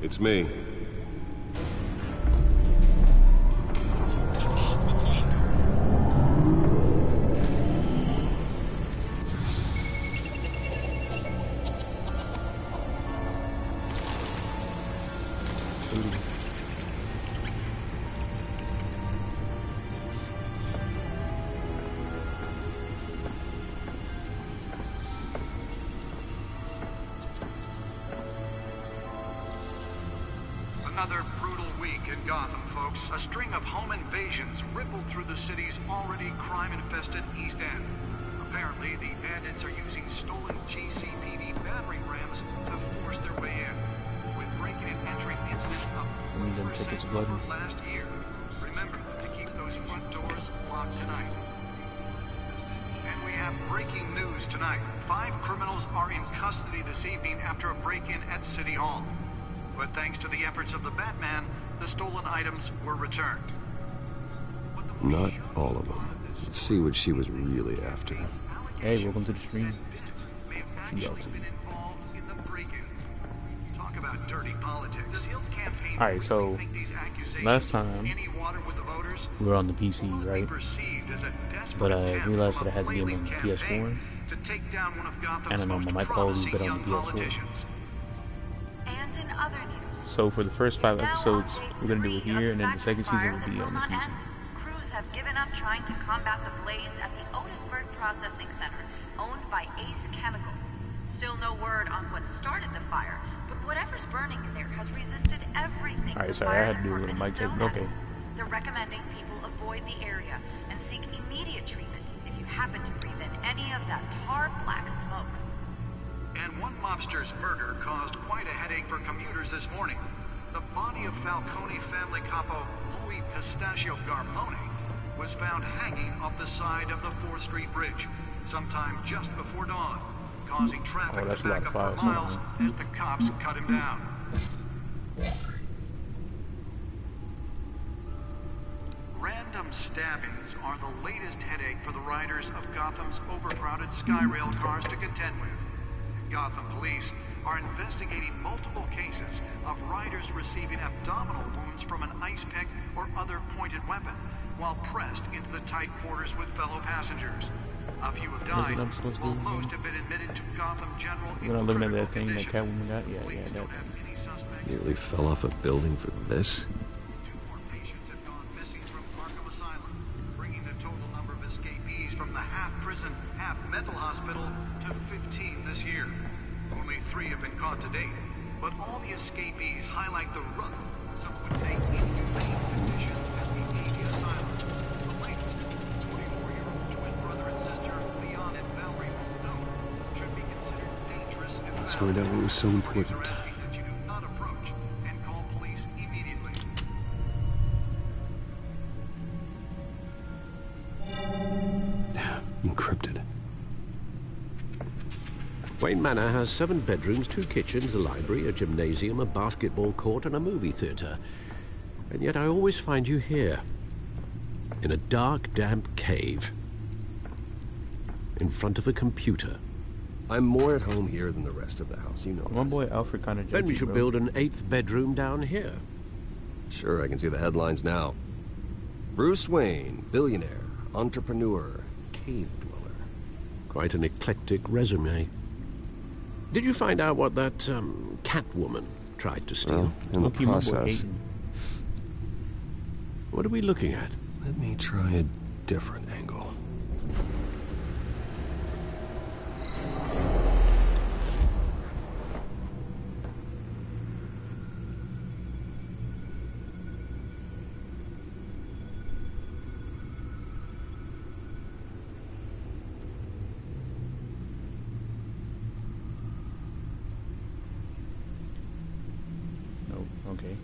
It's me. Another brutal week in Gotham, folks. A string of home invasions rippled through the city's already crime-infested East End. Apparently, the bandits are using stolen GCPD battering rams to force their way in, with breaking and entering incidents up 40% over last year. Remember to keep those front doors locked tonight. And we have breaking news tonight. 5 criminals are in custody this evening after a break-in at City Hall. But thanks to the efforts of the Batman, the stolen items were returned. Not all of them. Let's see what she was really after. Hey, welcome to the stream. TellTale. Alright, so last time we were on the PC, right? But I realized that I had the game on the PS4. I don't know, my mic quality's better on the PS4. And in other news, so for the first 5 episodes, we're gonna do it here, and then the second season will be on the PC. Crews have given up trying to combat the blaze at the Otisburg Processing Center, owned by Ace Chemical. Still no word on what started the fire, but whatever's burning in there has resisted everything. Alright, sorry, I had to do a little mic check. Okay. They're recommending people avoid the area and seek immediate treatment if you happen to breathe in any of that tar black smoke. And one mobster's murder caused quite a headache for commuters this morning. The body of Falcone family capo Louis Pistachio Garmone was found hanging off the side of the 4th Street Bridge sometime just before dawn, causing traffic to back up for miles as the cops cut him down. Random stabbings are the latest headache for the riders of Gotham's overcrowded Skyrail cars to contend with. Gotham police are investigating multiple cases of riders receiving abdominal wounds from an ice pick or other pointed weapon while pressed into the tight quarters with fellow passengers. A few have died, while most have been admitted to Gotham General in looking at that thing that Catwoman got? Yeah, that. Nearly fell off a building for this. 2 more patients have gone missing from Arkham Asylum, bringing the total number of escapees from the half-prison, half-mental hospital to 15 this year. Only 3 have been caught to date, but all the escapees highlight the rough, some would say inhumane conditions at the AG Asylum. The latest, 44-year-old twin brother and sister, Leon and Valerie Muldoon, should be considered dangerous if Let's find out what was so important. that you do not approach and call police immediately. Encrypted. Wayne Manor has 7 bedrooms, 2 kitchens, a library, a gymnasium, a basketball court, and a movie theatre. And yet I always find you here, in a dark, damp cave, in front of a computer. I'm more at home here than the rest of the house, you know. My boy Alfred kind of. Then we should build an 8th bedroom down here. Sure, I can see the headlines now. Bruce Wayne, billionaire, entrepreneur, cave dweller. Quite an eclectic resume. Did you find out what that Catwoman tried to steal? Well, in the process. What are we looking at? Let me try a different angle. Okay.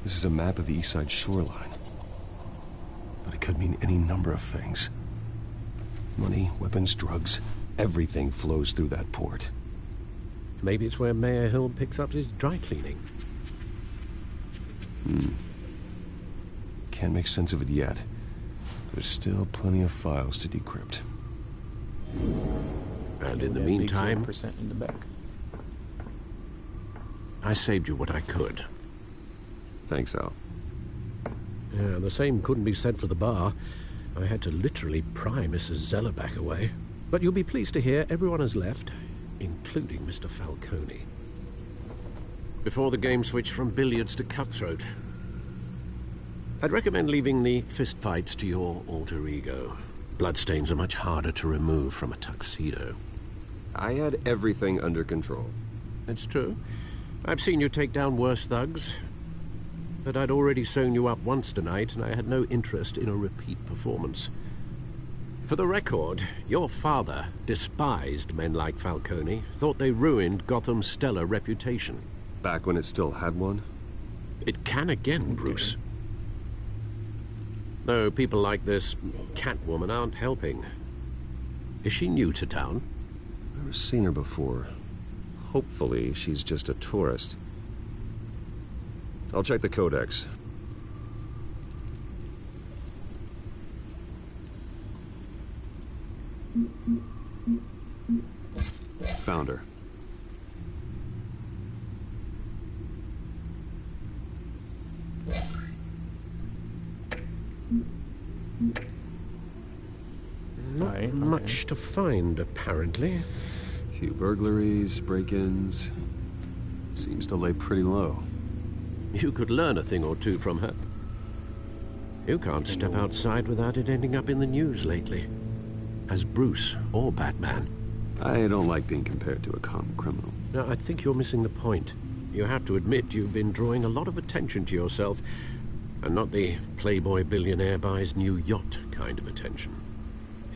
This is a map of the East Side shoreline. But it could mean any number of things. Money, weapons, drugs, everything flows through that port. Maybe it's where Mayor Hill picks up his dry cleaning. Can't make sense of it yet. There's still plenty of files to decrypt. And in the meantime, percent in the back. I saved you what I could. Thanks, Al. Yeah, the same couldn't be said for the bar. I had to literally pry Mrs. Zeller back away. But you'll be pleased to hear everyone has left, including Mr. Falcone. Before the game switched from billiards to cutthroat. I'd recommend leaving the fistfights to your alter ego. Bloodstains are much harder to remove from a tuxedo. I had everything under control. That's true. I've seen you take down worse thugs. But I'd already sewn you up once tonight, and I had no interest in a repeat performance. For the record, your father despised men like Falcone, thought they ruined Gotham's stellar reputation. Back when it still had one? It can again, Bruce. Though people like this Catwoman aren't helping. Is she new to town? Never seen her before. Hopefully, she's just a tourist. I'll check the codex. Found her. Not much to find, apparently. Few burglaries, break-ins. Seems to lay pretty low. You could learn a thing or two from her. You can't step outside without it ending up in the news lately. As Bruce or Batman. I don't like being compared to a common criminal. Now, I think you're missing the point. You have to admit you've been drawing a lot of attention to yourself, and not the playboy billionaire buys new yacht kind of attention.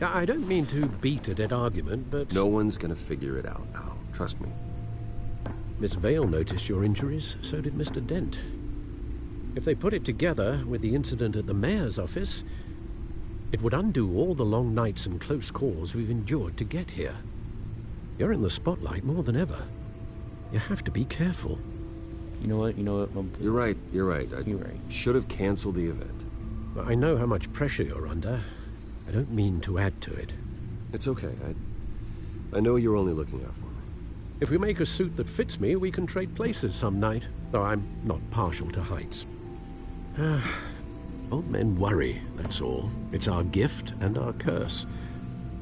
I don't mean to beat a dead argument, but... No one's gonna figure it out, Al. Trust me. Miss Vale noticed your injuries, so did Mr. Dent. If they put it together with the incident at the mayor's office, it would undo all the long nights and close calls we've endured to get here. You're in the spotlight more than ever. You have to be careful. You know what? You're right. You're right. Should have canceled the event. I know how much pressure you're under. I don't mean to add to it. It's okay. I know you're only looking out for me. If we make a suit that fits me, we can trade places some night, though I'm not partial to heights. Old men worry, that's all. It's our gift and our curse.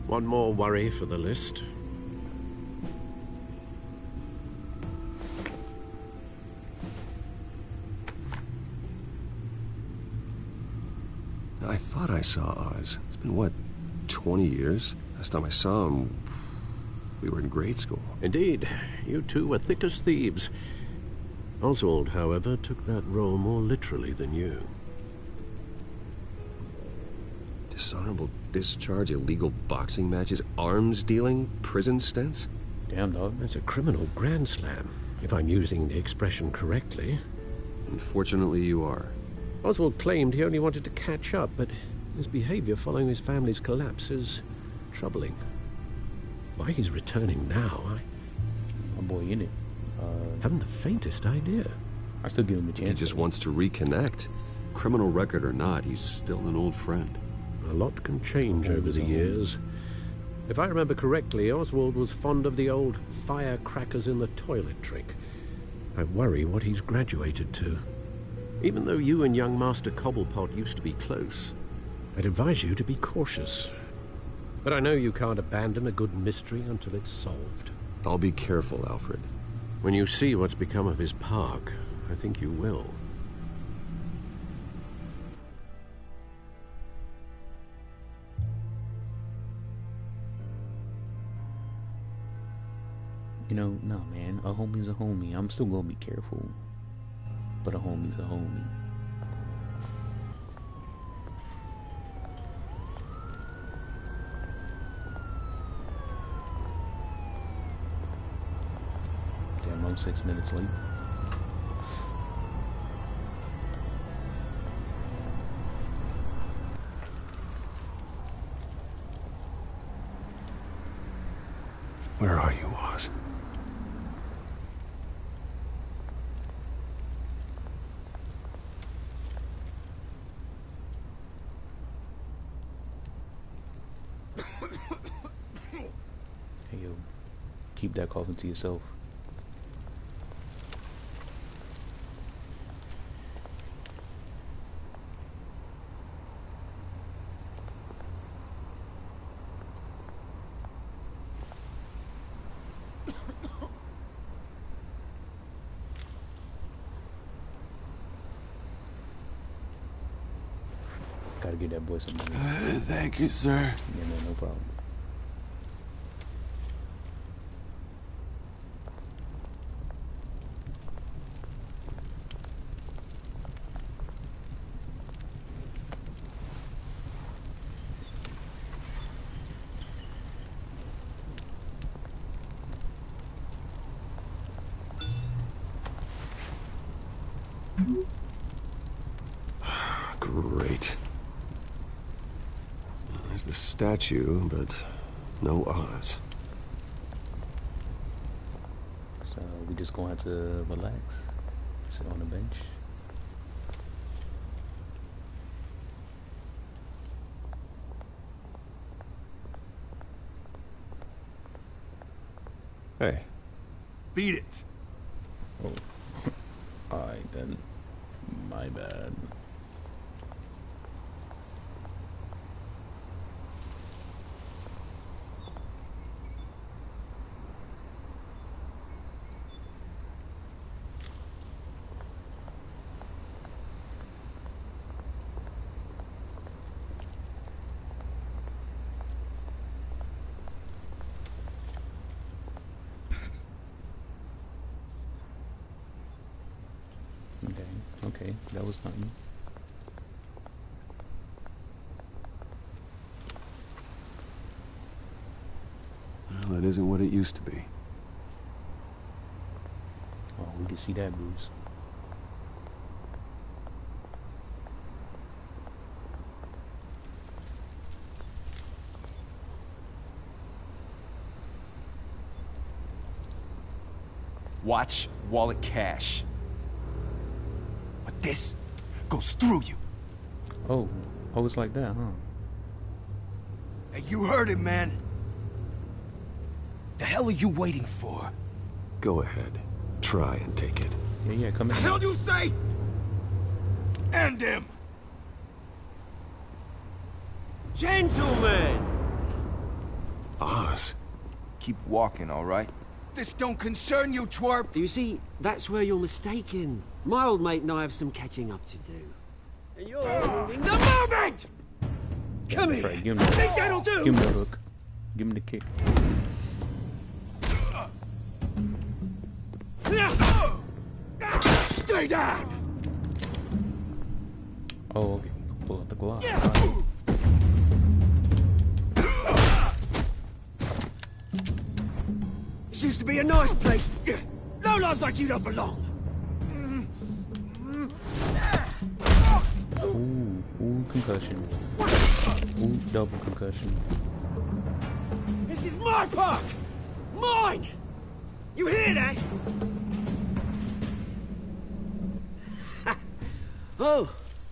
One more worry for the list. I thought I saw Oz. It's been, what, 20 years? Last time I saw him, we were in grade school. Indeed. You two were thick as thieves. Oswald, however, took that role more literally than you. Dishonorable discharge, illegal boxing matches, arms dealing, prison stints? Damn, dog. That's a criminal grand slam, if I'm using the expression correctly. Unfortunately, you are. Oswald claimed he only wanted to catch up, but his behavior following his family's collapse is troubling. Why he's returning now, My boy in it. haven't the faintest idea. I still give him a chance. He just wants to reconnect. Criminal record or not, he's still an old friend. A lot can change over the years. If I remember correctly, Oswald was fond of the old firecrackers in the toilet trick. I worry what he's graduated to. Even though you and young Master Cobblepot used to be close, I'd advise you to be cautious. But I know you can't abandon a good mystery until it's solved. I'll be careful, Alfred. When you see what's become of his park, I think you will. No, man. A homie's a homie. I'm still gonna be careful. But a homie's a homie. Damn, I'm 6 minutes late. Where are you, Oz? keep that coffin to yourself. Gotta give that boy some money. Thank you, sir. Yeah, man, no problem. Great. There's the statue, but no Oz. So we just gonna have to relax, sit on the bench. Hey. Beat it. Oh, alright then. My bad. Okay, that was nothing. Well, it isn't what it used to be. Oh, we can see that, Bruce. Watch wallet cash. But this goes through you. Oh, it's like that, huh? Hey, you heard it, man. The hell are you waiting for? Go ahead. Try and take it. Yeah, come in. The hell do you say? End him! Gentlemen! Oz. Keep walking, all right? This don't concern you, twerp! You see, that's where you're mistaken. My old mate and I have some catching up to do. And you're ruining the moment! Come here! Right, give him I think that'll do! Give him the hook. Give him the kick. Stay down! Oh, okay. Pull out the glove. This used to be a nice place. No lives like you don't belong. Ooh, concussion. Ooh, double concussion. This is my park! Mine! You hear that? Oh,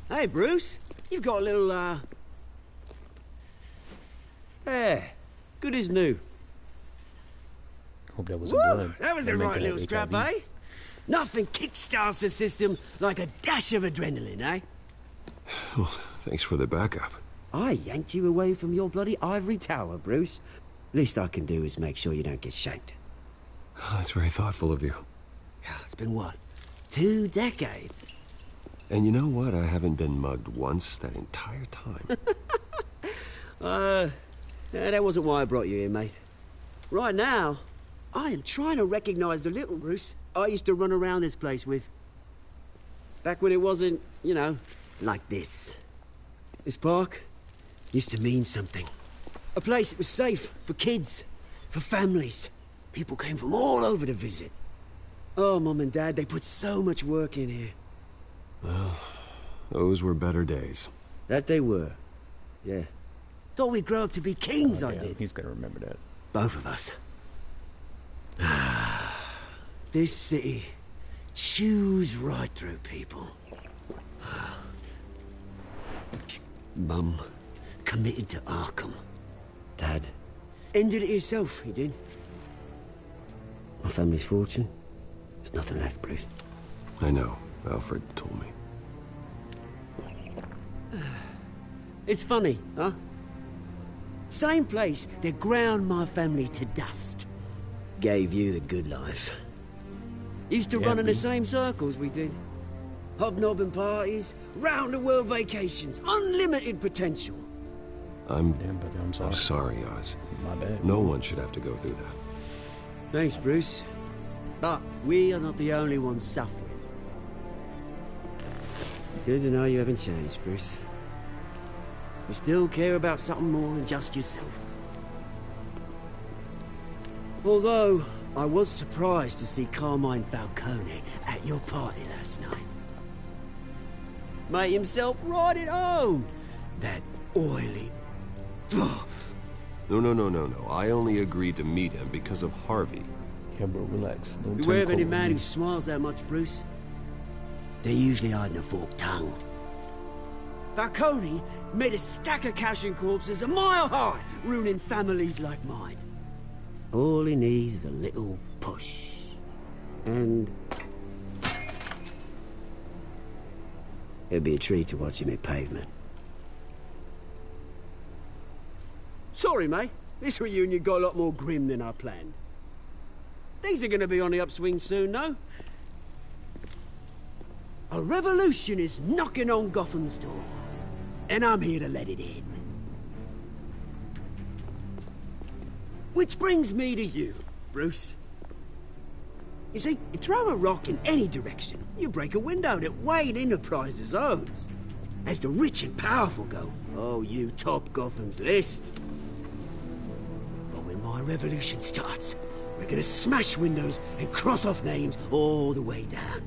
hey, Bruce. You've got a little, There. Good as new. Hope that was Woo! a blood. That was a Make right it little have scrap, HIV. eh? Nothing kickstarts the system like a dash of adrenaline, eh? Well, thanks for the backup. I yanked you away from your bloody ivory tower, Bruce. Least I can do is make sure you don't get shanked. Oh, that's very thoughtful of you. It's been what? 2 decades? And you know what? I haven't been mugged once that entire time. That wasn't why I brought you here, mate. Right now, I am trying to recognize the little Bruce I used to run around this place with. Back when it wasn't, you know, like this. This park used to mean something. A place that was safe for kids, for families. People came from all over to visit. Oh, Mum and Dad, they put so much work in here. Well, those were better days. That they were. Yeah. Thought we'd grow up to be kings, I Yeah, did. he's gonna remember that. Both of us. This city chews right through people. Mum committed to Arkham. Dad ended it himself, he did. My family's fortune. There's nothing left, Bruce. I know. Alfred told me. It's funny, huh? Same place that ground my family to dust. Gave you the good life. Used to run in the same circles we did. Hobnobbing parties, round-the-world vacations, unlimited potential. I'm sorry. I'm sorry, Oz. My bad. No one should have to go through that. Thanks, Bruce. But we are not the only ones suffering. Good to know you haven't changed, Bruce. You still care about something more than just yourself. Although, I was surprised to see Carmine Falcone at your party last night. Made himself right at home. That oily... No. I only agreed to meet him because of Harvey. Yeah, bro, relax. Don't Beware of turn any cold, man who please. smiles that much, Bruce. They're usually hiding a forked tongue. Falcone made a stack of cashing corpses a mile high, ruining families like mine. All he needs is a little push. And... it'd be a treat to watch him hit pavement. Sorry, mate. This reunion got a lot more grim than I planned. Things are gonna be on the upswing soon, though. A revolution is knocking on Gotham's door. And I'm here to let it in. Which brings me to you, Bruce. You see, you throw a rock in any direction, you break a window that Wayne Enterprises owns. As the rich and powerful go, oh, you top Gotham's list. But when my revolution starts, we're gonna smash windows and cross off names all the way down.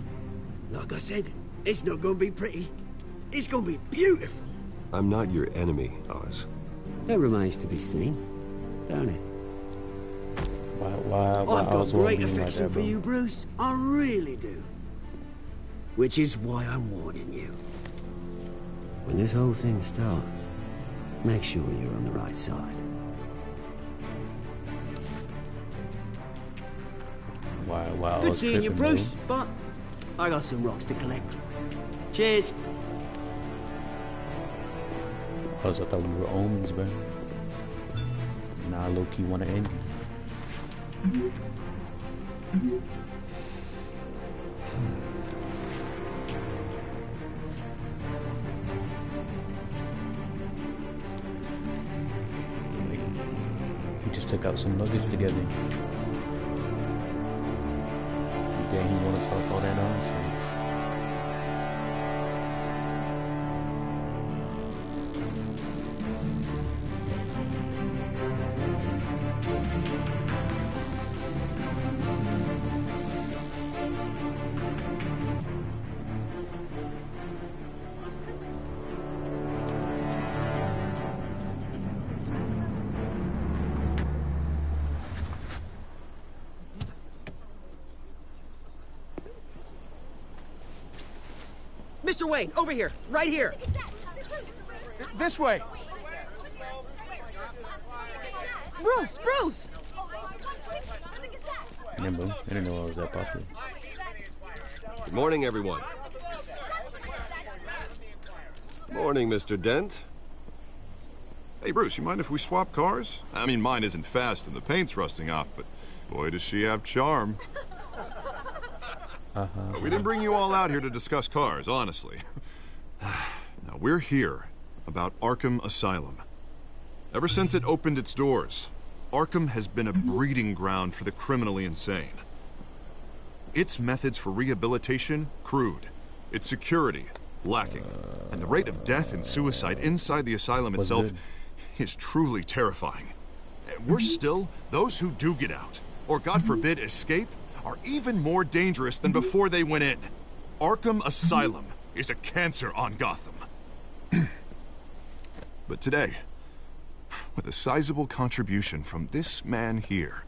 Like I said, it's not gonna be pretty. It's gonna be beautiful. I'm not your enemy, Oz. That remains to be seen, don't it? Why I've got Oz wanna great be like affection that, for bro? you, Bruce. I really do. Which is why I'm warning you. When this whole thing starts, make sure you're on the right side. Why Good Oz seeing you, tripping, Bruce, bro? but I got some rocks to collect. Cheers. Oz, I thought we were homies, bro. Nah, low-key wanna end you. We just took out some nuggets together. Then he wanna talk all that nonsense. Mr. Wayne, over here, right here. This way. Bruce! Yeah, bro. I didn't know I was that popular. Good morning, everyone. Morning, Mr. Dent. Hey, Bruce, you mind if we swap cars? I mean, mine isn't fast and the paint's rusting off, but boy, does she have charm. We didn't bring you all out here to discuss cars, honestly. Now, we're here about Arkham Asylum. Ever since it opened its doors, Arkham has been a breeding ground for the criminally insane. Its methods for rehabilitation, crude. Its security, lacking. And the rate of death and suicide inside the asylum itself is truly terrifying. Worse still, those who do get out, or God forbid escape, are even more dangerous than before they went in. Arkham Asylum is a cancer on Gotham. But today, with a sizable contribution from this man here,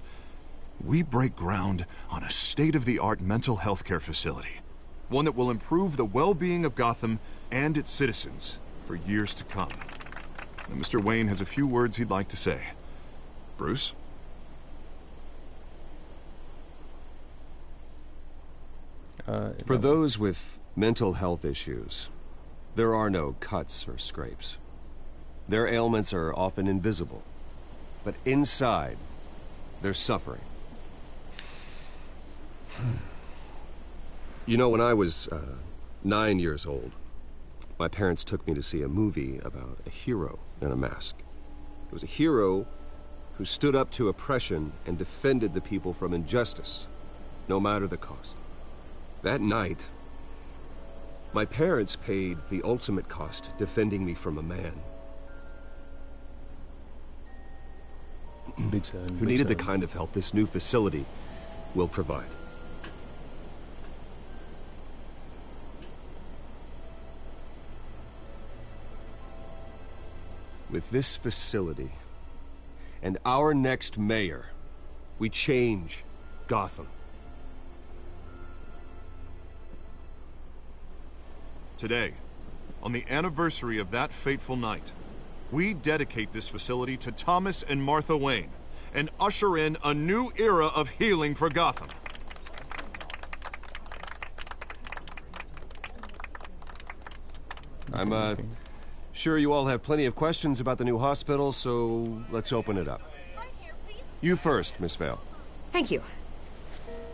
we break ground on a state-of-the-art mental health care facility. One that will improve the well-being of Gotham and its citizens for years to come. And Mr. Wayne has a few words he'd like to say. Bruce? For those with mental health issues, there are no cuts or scrapes. Their ailments are often invisible, but inside, they're suffering. You know, when I was 9 years old, my parents took me to see a movie about a hero in a mask. It was a hero who stood up to oppression and defended the people from injustice, no matter the cost. That night, my parents paid the ultimate cost defending me from a man who needed the kind of help this new facility will provide. With this facility and our next mayor, we change Gotham. Today, on the anniversary of that fateful night, we dedicate this facility to Thomas and Martha Wayne and usher in a new era of healing for Gotham. I'm sure you all have plenty of questions about the new hospital, so let's open it up. You first, Miss Vale. Thank you.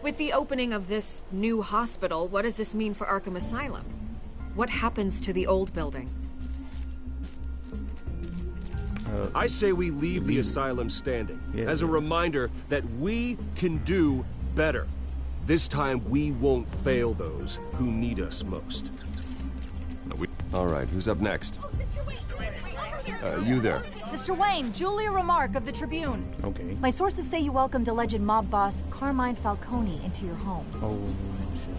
With the opening of this new hospital, what does this mean for Arkham Asylum? What happens to the old building? I say we leave the asylum standing as a reminder that we can do better. This time we won't fail those who need us most. All right, who's up next? You there. Mr. Wayne, Julia Remark of the Tribune. Okay. My sources say you welcomed alleged mob boss Carmine Falcone into your home. Oh, shit.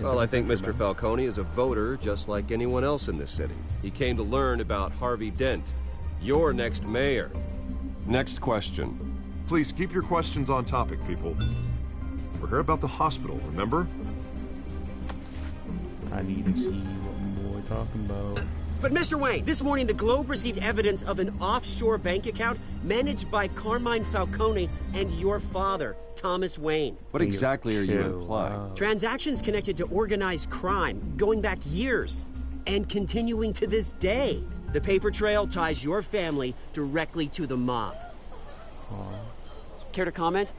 Well, I think Mr. Falcone is a voter just like anyone else in this city. He came to learn about Harvey Dent, your next mayor. Next question. Please keep your questions on topic, people. We're here about the hospital, remember? I need to see what we're talking about. But Mr. Wayne, this morning the Globe received evidence of an offshore bank account managed by Carmine Falcone and your father, Thomas Wayne. What exactly are you implying? Transactions connected to organized crime, going back years, and continuing to this day. The paper trail ties your family directly to the mob. Care to comment?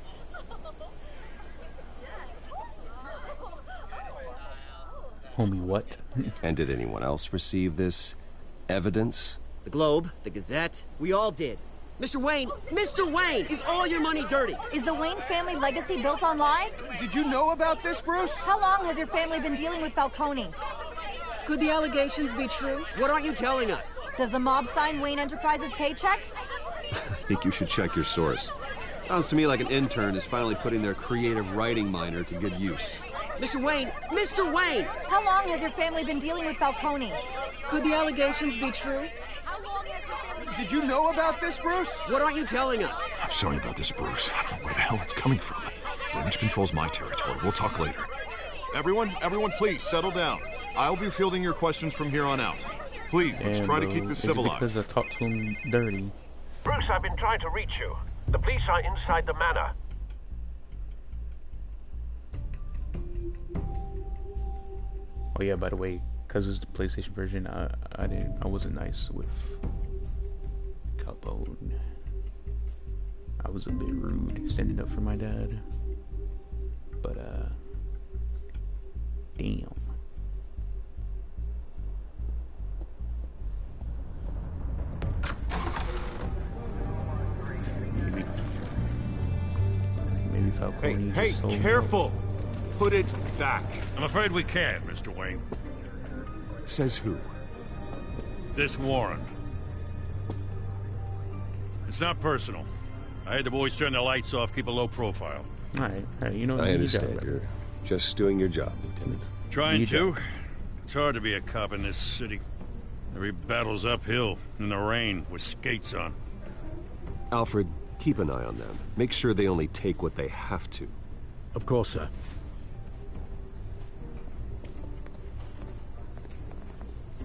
Homie, what? And did anyone else receive this evidence? The Globe, the Gazette, we all did. Mr. Wayne, is all your money dirty? Is the Wayne family legacy built on lies? Did you know about this, Bruce? How long has your family been dealing with Falcone? Could the allegations be true? What aren't you telling us? Does the mob sign Wayne Enterprises paychecks? I think you should check your source. Sounds to me like an intern is finally putting their creative writing minor to good use. Mr. Wayne! How long has your family been dealing with Falcone? Could the allegations be true? Did you know about this, Bruce? What aren't you telling us? I'm sorry about this, Bruce. I don't know where the hell it's coming from. Damage control's my territory. We'll talk later. Everyone, please, settle down. I'll be fielding your questions from here on out. Please, let's try to keep this civilized. Because I talked to him dirty. Bruce, I've been trying to reach you. The police are inside the manor. Oh yeah, by the way, because it's the PlayStation version, I wasn't nice with Capone. I was a bit rude standing up for my dad. But damn. Maybe Falcone. Hey, careful! Put it back. I'm afraid we can't, Mr. Wayne. Says who? This warrant. It's not personal. I had the boys turn the lights off, keep a low profile. Alright, you know. I understand. You're just doing your job, Lieutenant. Trying to. It's hard to be a cop in this city. Every battle's uphill, in the rain, with skates on. Alfred, keep an eye on them. Make sure they only take what they have to. Of course, sir.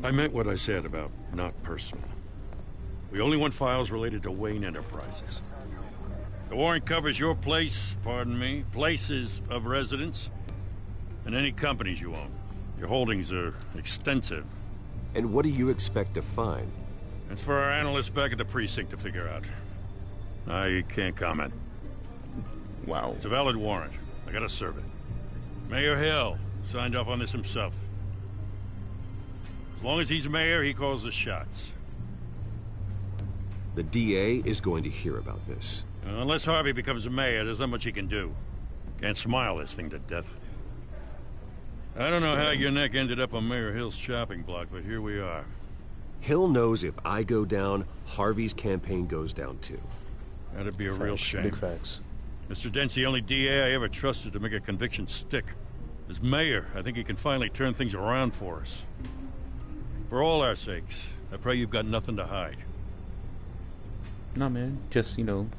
I meant what I said about not personal. We only want files related to Wayne Enterprises. The warrant covers your place, pardon me, places of residence, and any companies you own. Your holdings are extensive. And what do you expect to find? It's for our analysts back at the precinct to figure out. I can't comment. Wow. It's a valid warrant. I gotta serve it. Mayor Hill signed off on this himself. As long as he's mayor, he calls the shots. The DA is going to hear about this. Unless Harvey becomes a mayor, there's not much he can do. Can't smile this thing to death. I don't know how your neck ended up on Mayor Hill's shopping block, but here we are. Hill knows if I go down, Harvey's campaign goes down too. That'd be a real shame. Big facts. Mr. Dent's the only DA I ever trusted to make a conviction stick. As mayor, I think he can finally turn things around for us. For all our sakes, I pray you've got nothing to hide. No, man. Just, you know,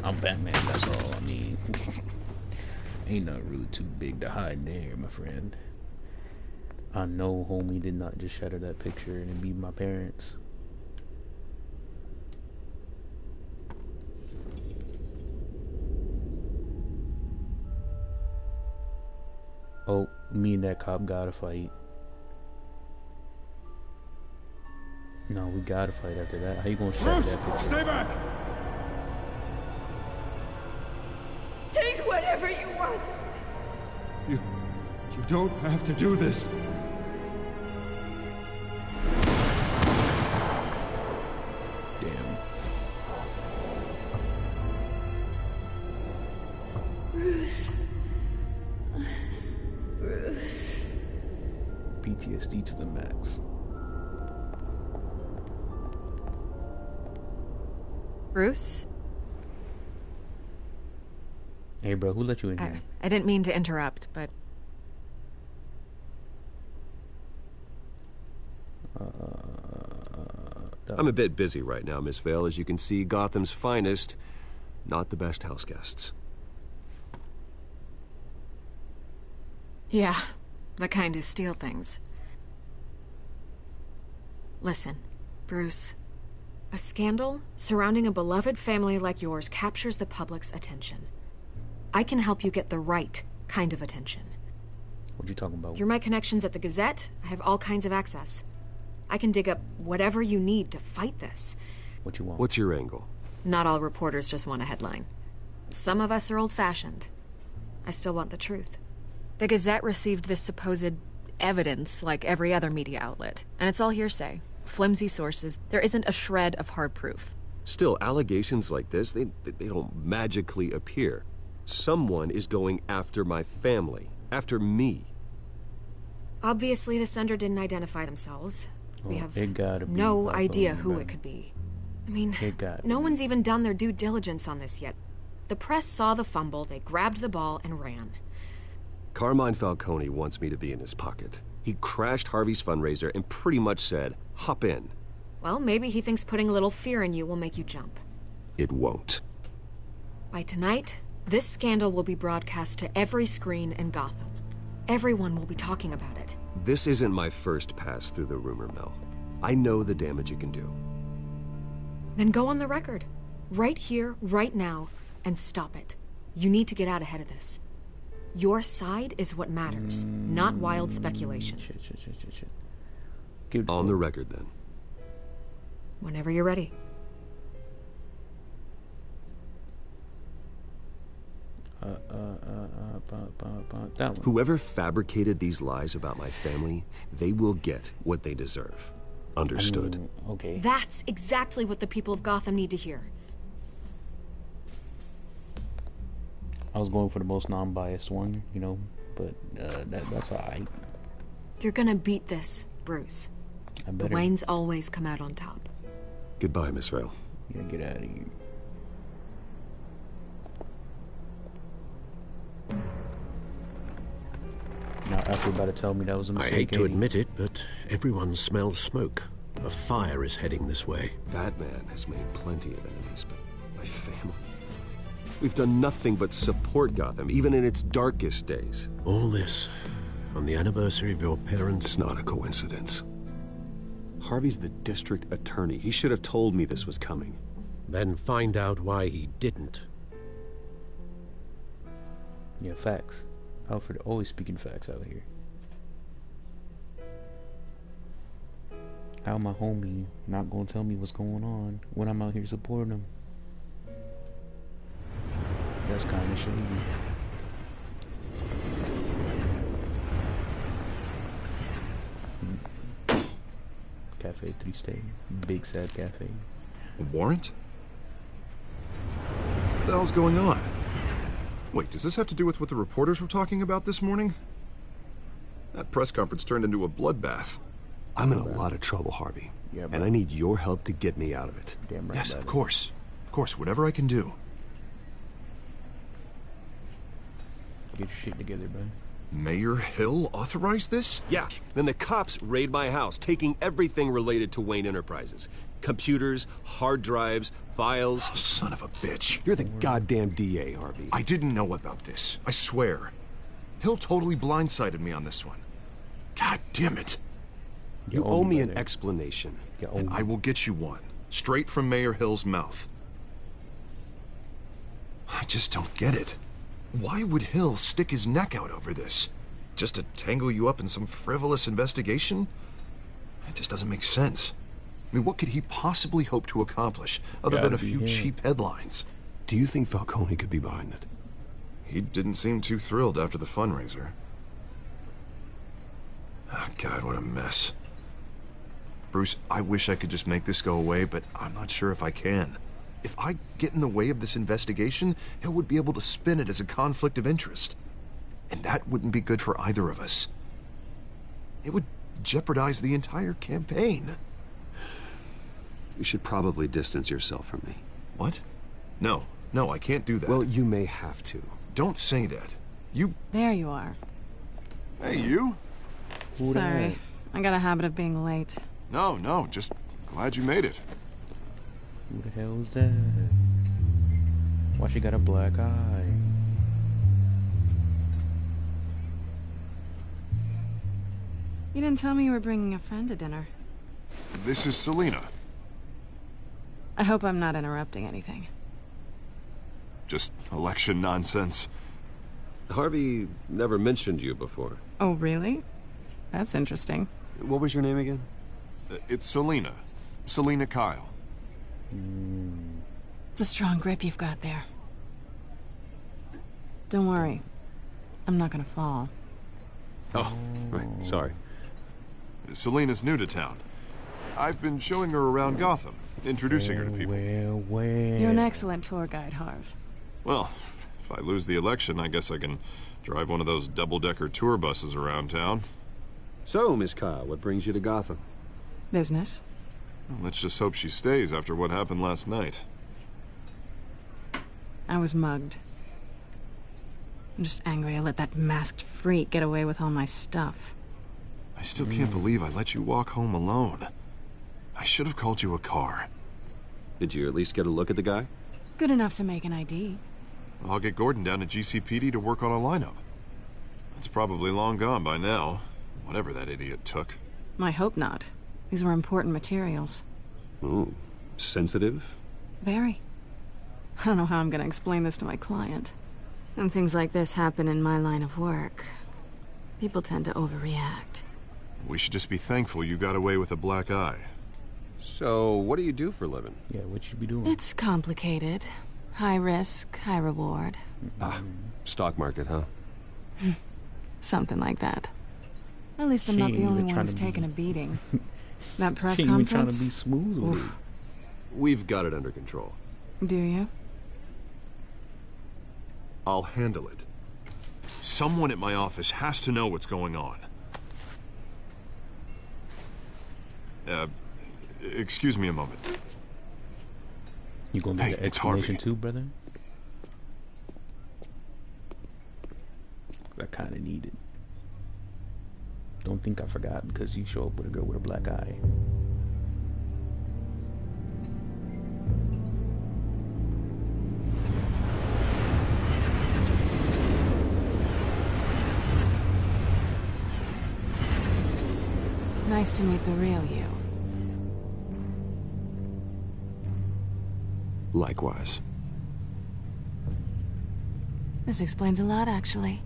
I'm Batman, that's all I mean. Ain't nothing really too big to hide there, my friend. I know homie did not just shatter that picture and it be my parents. Oh, me and that cop gotta fight. No, we gotta fight after that. How you gonna shatter that picture? Stay back! Take whatever you want. You don't have to do this. Damn. Bruce. Bruce. PTSD to the max. Bruce? Hey, bro, who let you in here? I didn't mean to interrupt, but... I'm a bit busy right now, Miss Vale. As you can see, Gotham's finest, not the best house guests. Yeah, the kind who steal things. Listen, Bruce. A scandal surrounding a beloved family like yours captures the public's attention. I can help you get the right kind of attention. What you talking about? Through my connections at the Gazette, I have all kinds of access. I can dig up whatever you need to fight this. What you want? What's your angle? Not all reporters just want a headline. Some of us are old-fashioned. I still want the truth. The Gazette received this supposed evidence like every other media outlet, and it's all hearsay. Flimsy sources. There isn't a shred of hard proof. Still, allegations like this, they don't magically appear. Someone is going after my family. After me. Obviously, the sender didn't identify themselves. We have no no idea who it could be. I mean, no one's even done their due diligence on this yet. The press saw the fumble, they grabbed the ball and ran. Carmine Falcone wants me to be in his pocket. He crashed Harvey's fundraiser and pretty much said, hop in. Well, maybe he thinks putting a little fear in you will make you jump. It won't. By tonight, this scandal will be broadcast to every screen in Gotham. Everyone will be talking about it. This isn't my first pass through the rumor mill. I know the damage it can do. Then go on the record. Right here, right now, and stop it. You need to get out ahead of this. Your side is what matters, not wild speculation. On the record, then. Whenever you're ready. That one. Whoever fabricated these lies about my family, they will get what they deserve. Understood? Okay. That's exactly what the people of Gotham need to hear. I was going for the most non-biased one, you know, but that's alright. You're gonna beat this, Bruce. The Waynes always come out on top. Goodbye, Miss Vale. Yeah, get out of here. Now, after about to tell me that was a mistake. I hate to admit it, but everyone smells smoke. A fire is heading this way. Batman has made plenty of enemies, but my family... We've done nothing but support Gotham, even in its darkest days. All this on the anniversary of your parents'... It's not a coincidence. Harvey's the district attorney. He should have told me this was coming. Then find out why he didn't. Yeah, facts. Alfred always speaking facts out here. How my homie not gonna tell me what's going on when I'm out here supporting him? That's kind of shady. Cafe 3 Stay. Big Sad Cafe. A warrant? What the hell's going on? Wait, does this have to do with what the reporters were talking about this morning? That press conference turned into a bloodbath. I'm in a lot of trouble, Harvey. Yeah, and I need your help to get me out of it. Damn right. Yes, of course. Of course, whatever I can do. Get your shit together, bro. Mayor Hill authorized this? Yeah. Then the cops raid my house, taking everything related to Wayne Enterprises. Computers, hard drives, files. Oh, son of a bitch. You're the goddamn DA, Harvey. I didn't know about this. I swear. Hill totally blindsided me on this one. God damn it. You owe me an explanation. And I will get you one. Straight from Mayor Hill's mouth. I just don't get it. Why would Hill stick his neck out over this? Just to tangle you up in some frivolous investigation? It just doesn't make sense. I mean, what could he possibly hope to accomplish other than a few cheap headlines? Do you think Falcone could be behind it? He didn't seem too thrilled after the fundraiser. Oh, God, what a mess. Bruce, I wish I could just make this go away, but I'm not sure if I can. If I get in the way of this investigation, Hill would be able to spin it as a conflict of interest. And that wouldn't be good for either of us. It would jeopardize the entire campaign. You should probably distance yourself from me. What? No, I can't do that. Well, you may have to. Don't say that. You... There you are. Hey, you? Sorry. I got a habit of being late. No, just glad you made it. Who the hell is that? Why she got a black eye? You didn't tell me you were bringing a friend to dinner. This is Selena. I hope I'm not interrupting anything. Just election nonsense. Harvey never mentioned you before. Oh, really? That's interesting. What was your name again? It's Selena. Selena Kyle. It's a strong grip you've got there. Don't worry. I'm not gonna fall. Oh, right. Sorry. Selena's new to town. I've been showing her around Gotham, introducing her to people. You're an excellent tour guide, Harv. Well, if I lose the election, I guess I can drive one of those double-decker tour buses around town. So, Miss Kyle, what brings you to Gotham? Business. Well, let's just hope she stays after what happened last night. I was mugged. I'm just angry I let that masked freak get away with all my stuff. I still can't believe I let you walk home alone. I should have called you a car. Did you at least get a look at the guy? Good enough to make an ID. I'll get Gordon down to GCPD to work on a lineup. It's probably long gone by now, whatever that idiot took. I hope not. These were important materials. Ooh, sensitive? Very. I don't know how I'm gonna explain this to my client. When things like this happen in my line of work, people tend to overreact. We should just be thankful you got away with a black eye. So, what do you do for a living? Yeah, what you be doing? It's complicated. High risk, high reward. Stock market, huh? Something like that. At least I'm not the only one who's taken a beating. That press she ain't even conference? trying to be smooth with it. We've got it under control. Do you? I'll handle it. Someone at my office has to know what's going on. Excuse me a moment. You gonna get an explanation too, brother? I kinda need it. Don't think I forgot because you show up with a girl with a black eye. Nice to meet the real you. Likewise. This explains a lot, actually.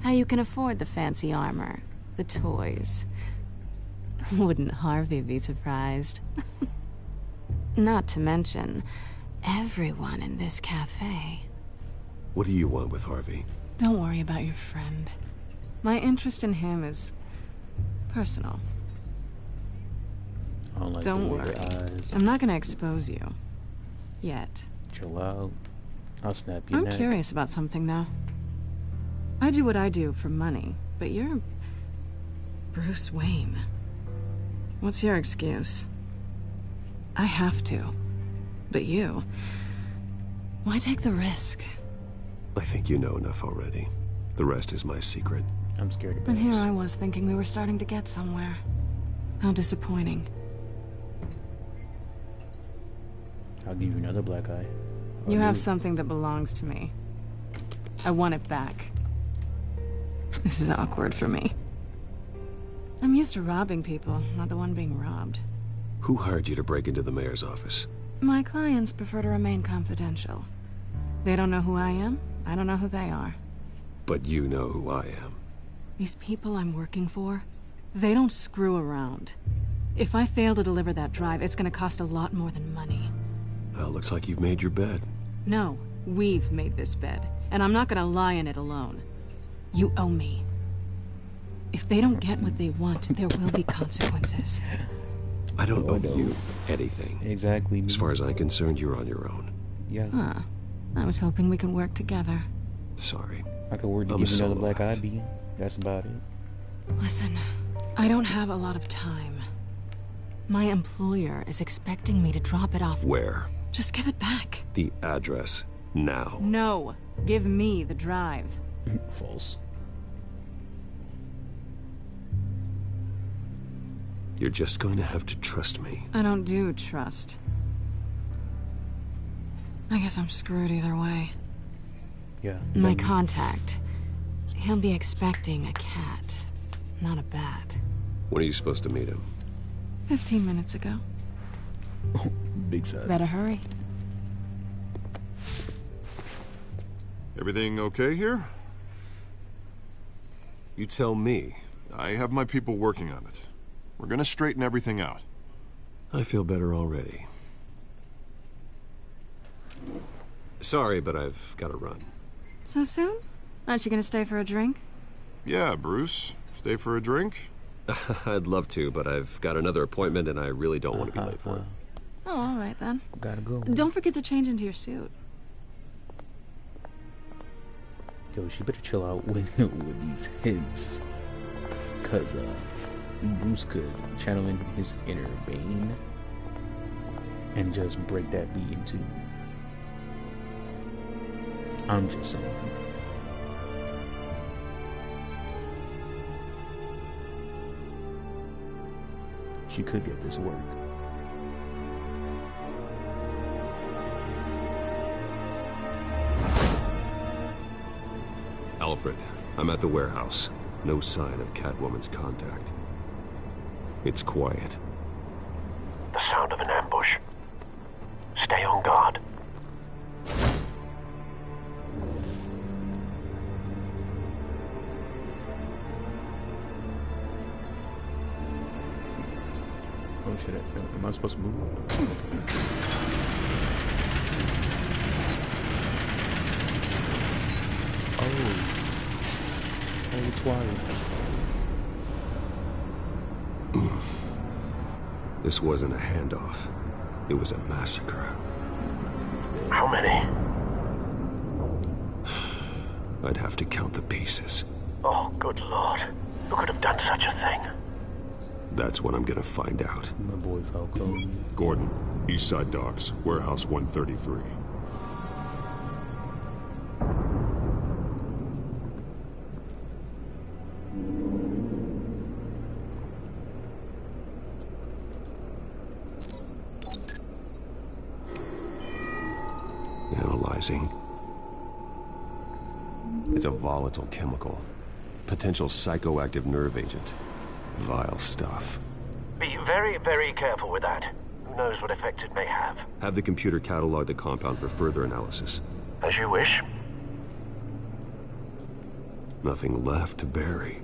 How you can afford the fancy armor, the toys. Wouldn't Harvey be surprised? Not to mention, everyone in this cafe. What do you want with Harvey? Don't worry about your friend. My interest in him is personal. I don't like Don't the way worry. your eyes. I'm not gonna expose you. Yet. Chill out. I'll snap your I'm neck. curious about something, though. I do what I do for money, but you're Bruce Wayne. What's your excuse? I have to. But you... why take the risk? I think you know enough already. The rest is my secret. I'm scared of And here bats. I was thinking we were starting to get somewhere. How disappointing. I'll give you another black eye. You have something that belongs to me. I want it back. This is awkward for me. I'm used to robbing people, not the one being robbed. Who hired you to break into the mayor's office? My clients prefer to remain confidential. They don't know who I am, I don't know who they are. But you know who I am. These people I'm working for, they don't screw around. If I fail to deliver that drive, it's gonna cost a lot more than money. Well, looks like you've made your bed. No, we've made this bed, and I'm not gonna lie in it alone. You owe me. If they don't get what they want, there will be consequences. I don't owe you anything. Exactly. As far as I'm concerned, you're on your own. Yeah. Huh. I was hoping we could work together. Sorry. I could work to I'm give you another solo black eye, act. B. That's about it. Listen, I don't have a lot of time. My employer is expecting me to drop it off. Where? Just give it back. The address. Now. No. Give me the drive. False. You're just going to have to trust me. I don't do trust. I guess I'm screwed either way. Yeah. My contact. He'll be expecting a cat, not a bat. When are you supposed to meet him? 15 minutes ago. Big side. Better hurry. Everything okay here? You tell me. I have my people working on it. We're gonna straighten everything out. I feel better already. Sorry, but I've got to run. So soon? Aren't you gonna stay for a drink? Yeah, Bruce. Stay for a drink? I'd love to, but I've got another appointment and I really don't want to be late for it. Oh, all right then. Gotta go. Don't forget to change into your suit. Yo, she better chill out with these hints. Cause Bruce could channel in his inner Bane and just break that beat in two. I'm just saying. She could get this work. Alfred, I'm at the warehouse. No sign of Catwoman's contact. It's quiet. The sound of an ambush. Stay on guard. Oh shit, am I supposed to move? Oh, it's wild. This wasn't a handoff. It was a massacre. How many? I'd have to count the pieces. Oh, good lord. Who could have done such a thing? That's what I'm gonna find out. My boy Falco. Gordon, Eastside Docks, Warehouse 133. Analyzing. It's a volatile chemical. Potential psychoactive nerve agent. Vile stuff. Be very, very careful with that. knows what effects it may have. Have the computer catalog the compound for further analysis. As you wish. Nothing left to bury.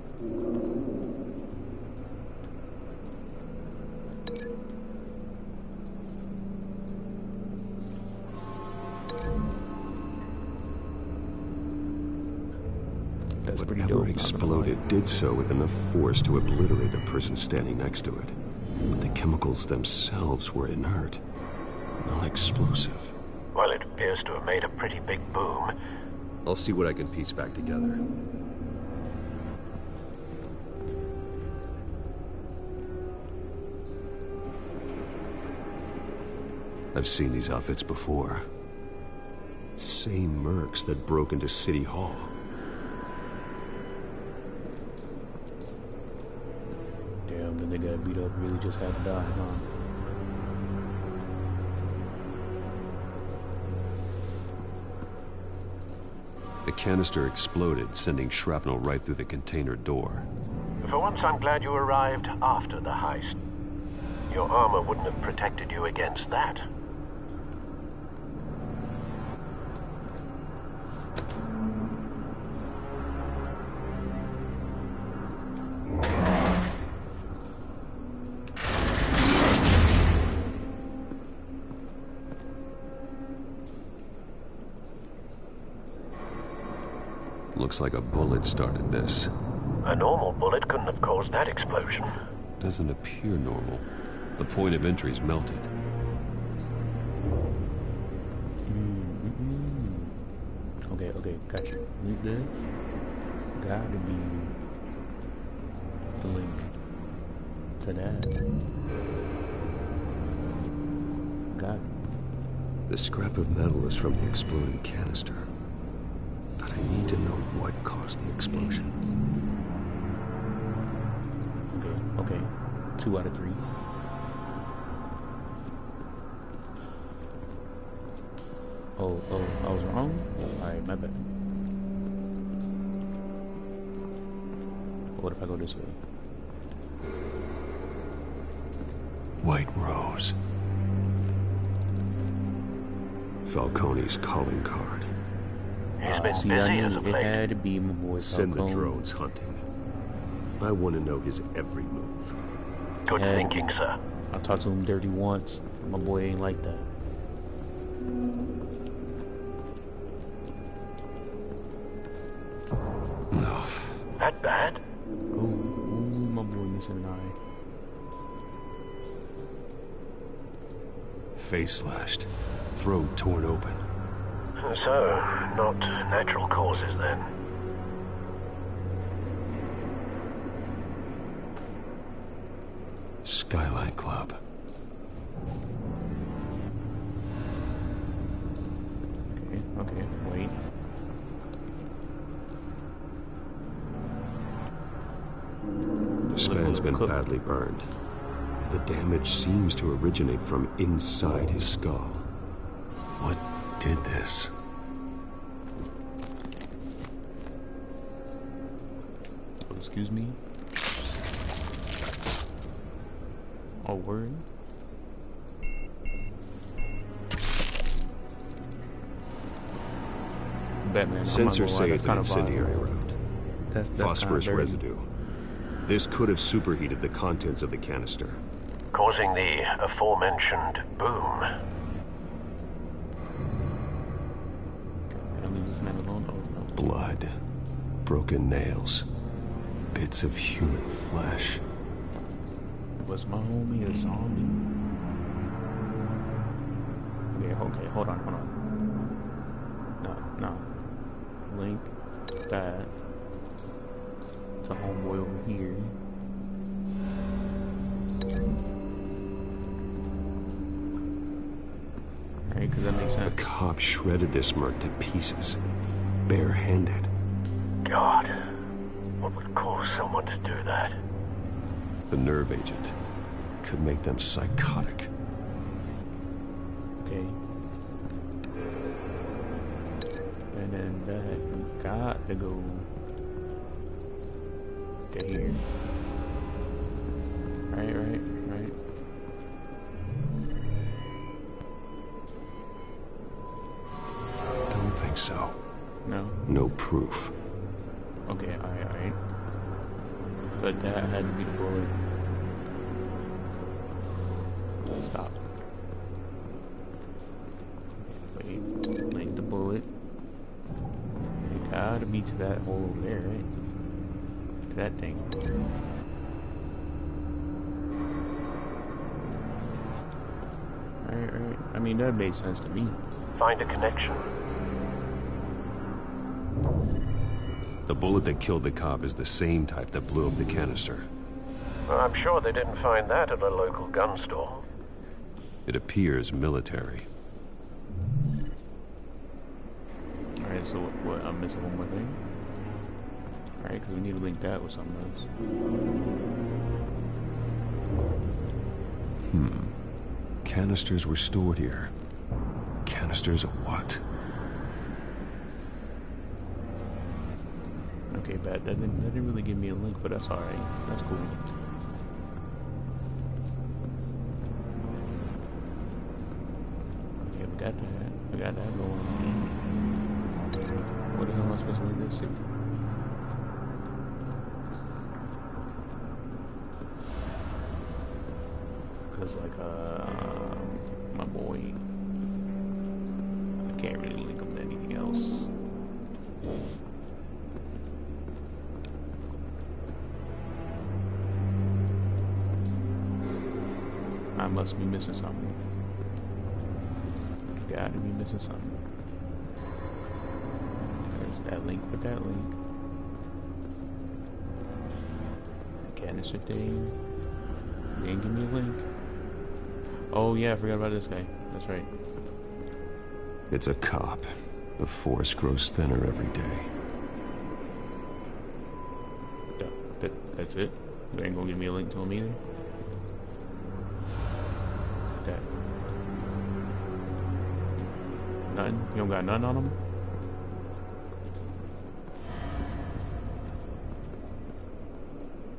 Whatever exploded did so with enough force to obliterate the person standing next to it. But the chemicals themselves were inert, non-explosive. Well, it appears to have made a pretty big boom. I'll see what I can piece back together. I've seen these outfits before. Same mercs that broke into City Hall. Damn, the nigga that beat up really just had to die, huh? The canister exploded, sending shrapnel right through the container door. For once, I'm glad you arrived after the heist. Your armor wouldn't have protected you against that. Looks like a bullet started this. A normal bullet couldn't have caused that explosion. Doesn't appear normal. The point of entry's melted. Okay, gotcha. Need this. Gotta be the link to that. Got it. The scrap of metal is from the exploded canister. But I need to know what caused the explosion. Okay. 2 out of 3. Oh, I was wrong? Alright, my bad. What if I go this way? White Rose. Falcone's calling card. He's been busy as of late. It had to be my boy Send Falcone. the drones hunting. I want to know his every move. Good thinking, sir. I talked to him dirty once. My boy ain't like that. No. That bad? Ooh, my boy missing an eye. Face slashed. Throat torn open. So, not natural causes then. Skyline Club. Okay, wait. The span's been badly burned. The damage seems to originate from inside his skull. What did this? Excuse me? Oh, word? Batman. Sensors say it's an incendiary round. That's phosphorus residue. This could have superheated the contents of the canister, causing the aforementioned boom. Can I leave this man alone? Oh, no. Blood, broken nails, bits of human flesh. Was my homie a zombie? Okay, hold on. No. Link that to homeboy over here. Right, because that makes sense. The cop shredded this merc to pieces, barehanded. God, what would cause someone to do that? The nerve agent could make them psychotic. Okay. And then that got to go to here. Right. think so. No? No proof. Okay, alright. But that had to be the bullet. Stop. Wait, link the bullet. It gotta be to that hole over there, right? To that thing. Alright. I mean, that made sense to me. Find a connection. The bullet that killed the cop is the same type that blew up the canister. Well, I'm sure they didn't find that at a local gun store. It appears military. Alright, so what? I'm missing one more thing? Alright, because we need to link that with something else. Canisters were stored here. Canisters of what? Okay, bad. That didn't really give me a link, but that's alright. That's cool. Okay, we got that. We got that going. What the hell am I supposed to link this to? Because, like, my boy, I can't really link him to anything else. I must be missing something. Gotta be missing something. There's that link with that link. The canister thing. They didn't give me a link. Oh yeah, I forgot about this guy. That's right. It's a cop. The force grows thinner every day. That's it? You ain't gonna give me a link to him either? That. Nothing? You don't got nothing on him?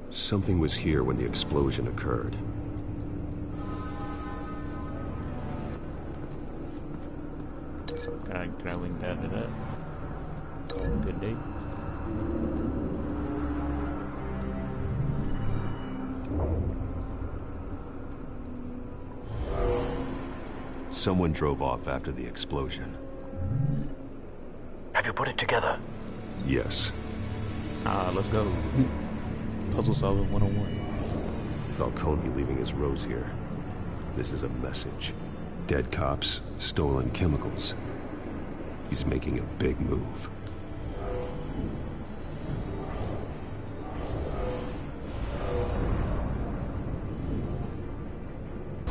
Something was here when the explosion occurred. Can I link that to that? Good day. Someone drove off after the explosion. Have you put it together? Yes. Let's go. Puzzle solving 101. Falcone leaving his rose here. This is a message. Dead cops, stolen chemicals. He's making a big move.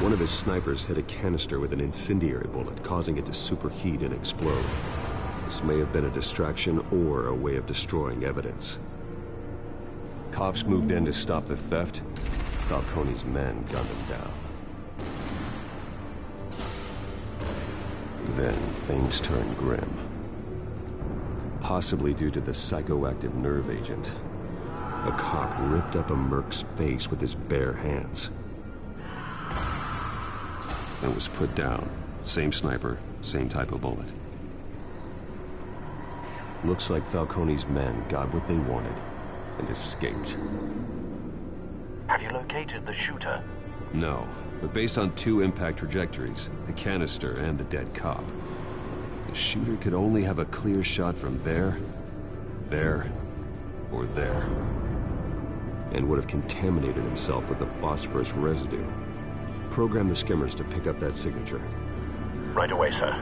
One of his snipers hit a canister with an incendiary bullet, causing it to superheat and explode. This may have been a distraction or a way of destroying evidence. Cops moved in to stop the theft. Falcone's men gunned him down. Then things turned grim. Possibly due to the psychoactive nerve agent. A cop ripped up a merc's face with his bare hands. And was put down. Same sniper, same type of bullet. Looks like Falcone's men got what they wanted and escaped. Have you located the shooter? No, but based on 2 impact trajectories, the canister and the dead cop, the shooter could only have a clear shot from there, or there, and would have contaminated himself with the phosphorus residue. Program the skimmers to pick up that signature. Right away, sir.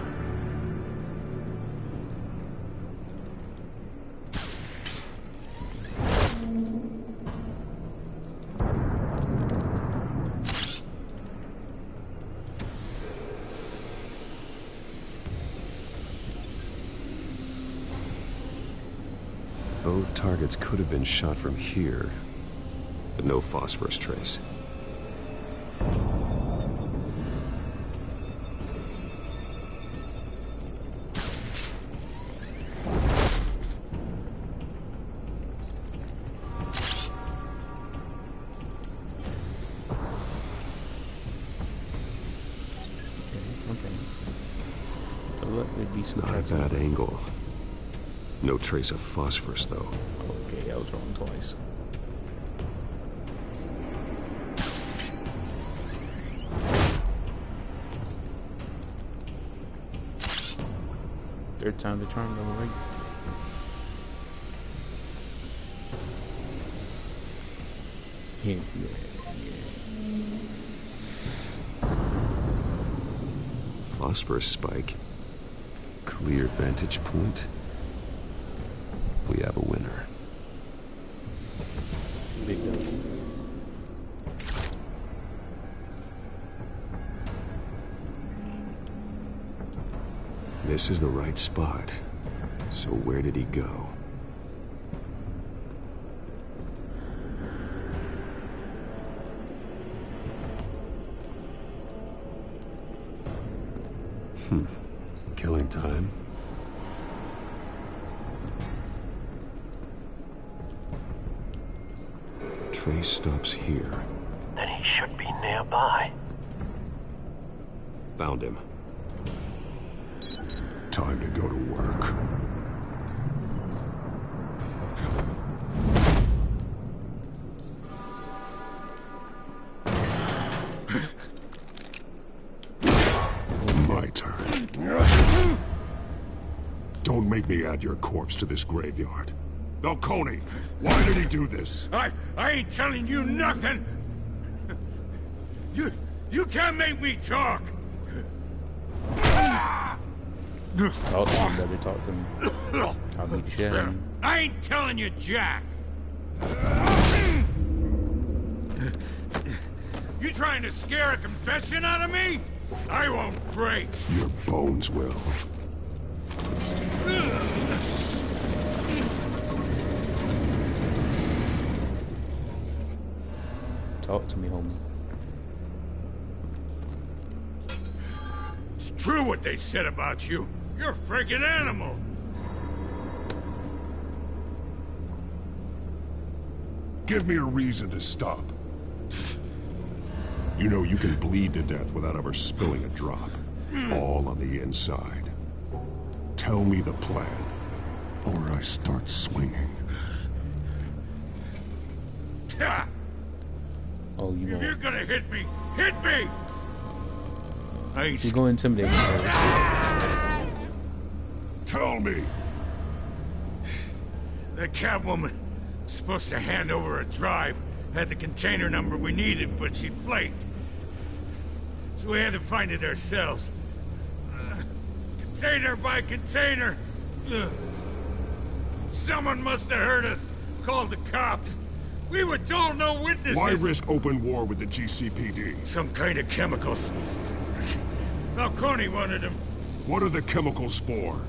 Both targets could have been shot from here, but no phosphorus trace. look, there'd be some Not a bad angle. No trace of phosphorus, though. Okay, I was wrong twice. Third time the charm, all right. Yeah. Phosphorus spike. Clear vantage point. We have a winner. Big deal. This is the right spot. So where did he go? Killing time. Trace stops here. Then he should be nearby. Found him. Time to go to work. My turn. Don't make me add your corpse to this graveyard. Falcone, why did he do this? I ain't telling you nothing! You can't make me talk! Talk to him, brother, talk to him. I'll beat the shit out of him. I ain't telling you jack! You trying to scare a confession out of me? I won't break! Your bones will. Talk to me, homie. It's true what they said about you. You're a freaking animal! Give me a reason to stop. You know you can bleed to death without ever spilling a drop. All on the inside. Tell me the plan, or I start swinging. Oh, you If you're gonna hit me, hit me! I ain't You're going to intimidate me. Tell me! The Catwoman was supposed to hand over a drive. Had the container number we needed, but she flaked. So we had to find it ourselves. Container by container. Someone must have heard us. Called the cops. We were told no witnesses. Why risk open war with the GCPD? Some kind of chemicals. Falcone wanted them. What are the chemicals for?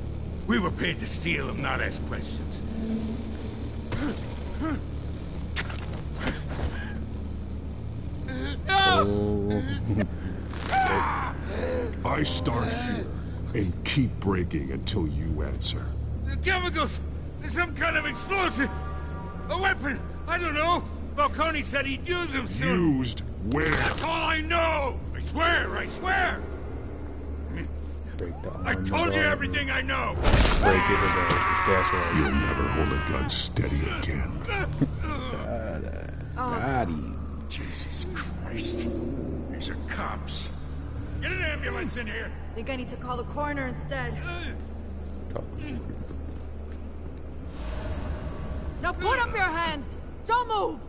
We were paid to steal them, not ask questions. Oh. I start here and keep breaking until you answer. The chemicals! There's some kind of explosive! A weapon! I don't know! Falcone said he'd use them soon! Used where? That's all I know! I swear! I swear! I told you everything I know! Break it with gas. You'll never hold a gun steady again. Jesus Christ. These are cops. Get an ambulance in here! Think I need to call the coroner instead. Now put up your hands! Don't move!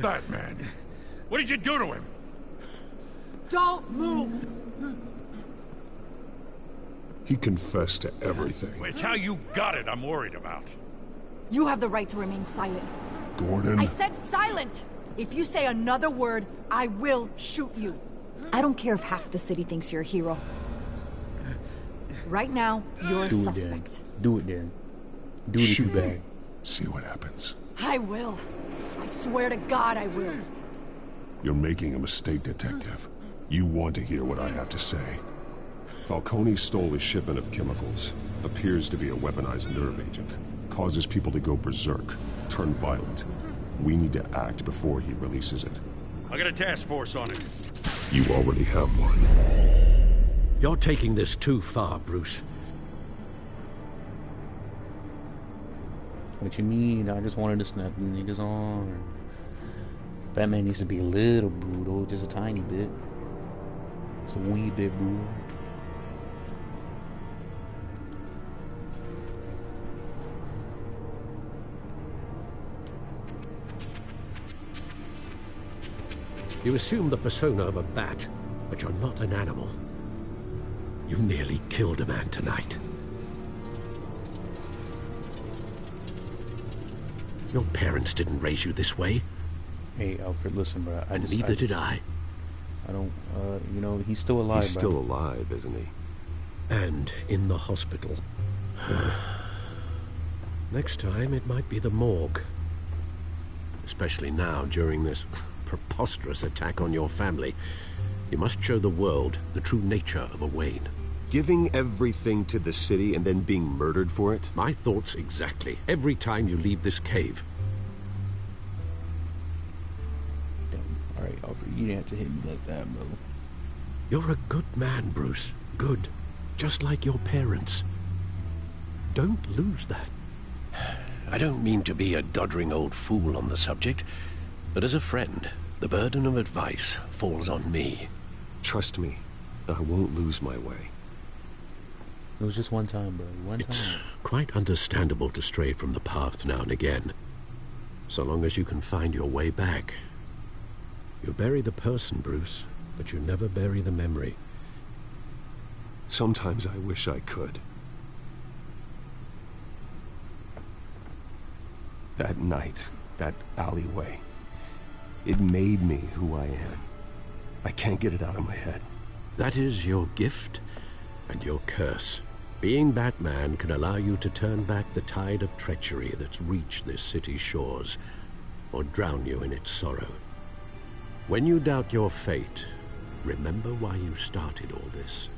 Batman, what did you do to him? Don't move! He confessed to everything. It's how you got it I'm worried about. You have the right to remain silent. Gordon? I said silent! If you say another word, I will shoot you. I don't care if half the city thinks you're a hero. Right now, you're a suspect. Do it, then. Do it if you bad. See what happens. I will. I swear to God I will. You're making a mistake, Detective. You want to hear what I have to say. Falcone stole a shipment of chemicals. Appears to be a weaponized nerve agent. Causes people to go berserk, turn violent. We need to act before he releases it. I got a task force on it. You already have one. You're taking this too far, Bruce. What you mean? I just wanted to snap you niggas on. Batman needs to be a little brutal, just a tiny bit. It's a wee bit brutal. You assume the persona of a bat, but you're not an animal. You nearly killed a man tonight. Your parents didn't raise you this way. Hey, Alfred, listen, bro. Neither did I. I don't, you know, he's still alive, He's still alive, isn't he? And in the hospital. Next time, it might be the morgue. Especially now, during this preposterous attack on your family. You must show the world the true nature of a Wayne. Giving everything to the city and then being murdered for it? My thoughts exactly. Every time you leave this cave. Damn. Alright, Alfred, you didn't have to hit me like that, bro. You're a good man, Bruce. Good. Just like your parents. Don't lose that. I don't mean to be a doddering old fool on the subject, but as a friend, the burden of advice falls on me. Trust me, I won't lose my way. It was just one time, bro. One time. It's quite understandable to stray from the path now and again. So long as you can find your way back. You bury the person, Bruce, but you never bury the memory. Sometimes I wish I could. That night, that alleyway, it made me who I am. I can't get it out of my head. That is your gift and your curse. Being Batman can allow you to turn back the tide of treachery that's reached this city's shores, or drown you in its sorrow. When you doubt your fate, remember why you started all this.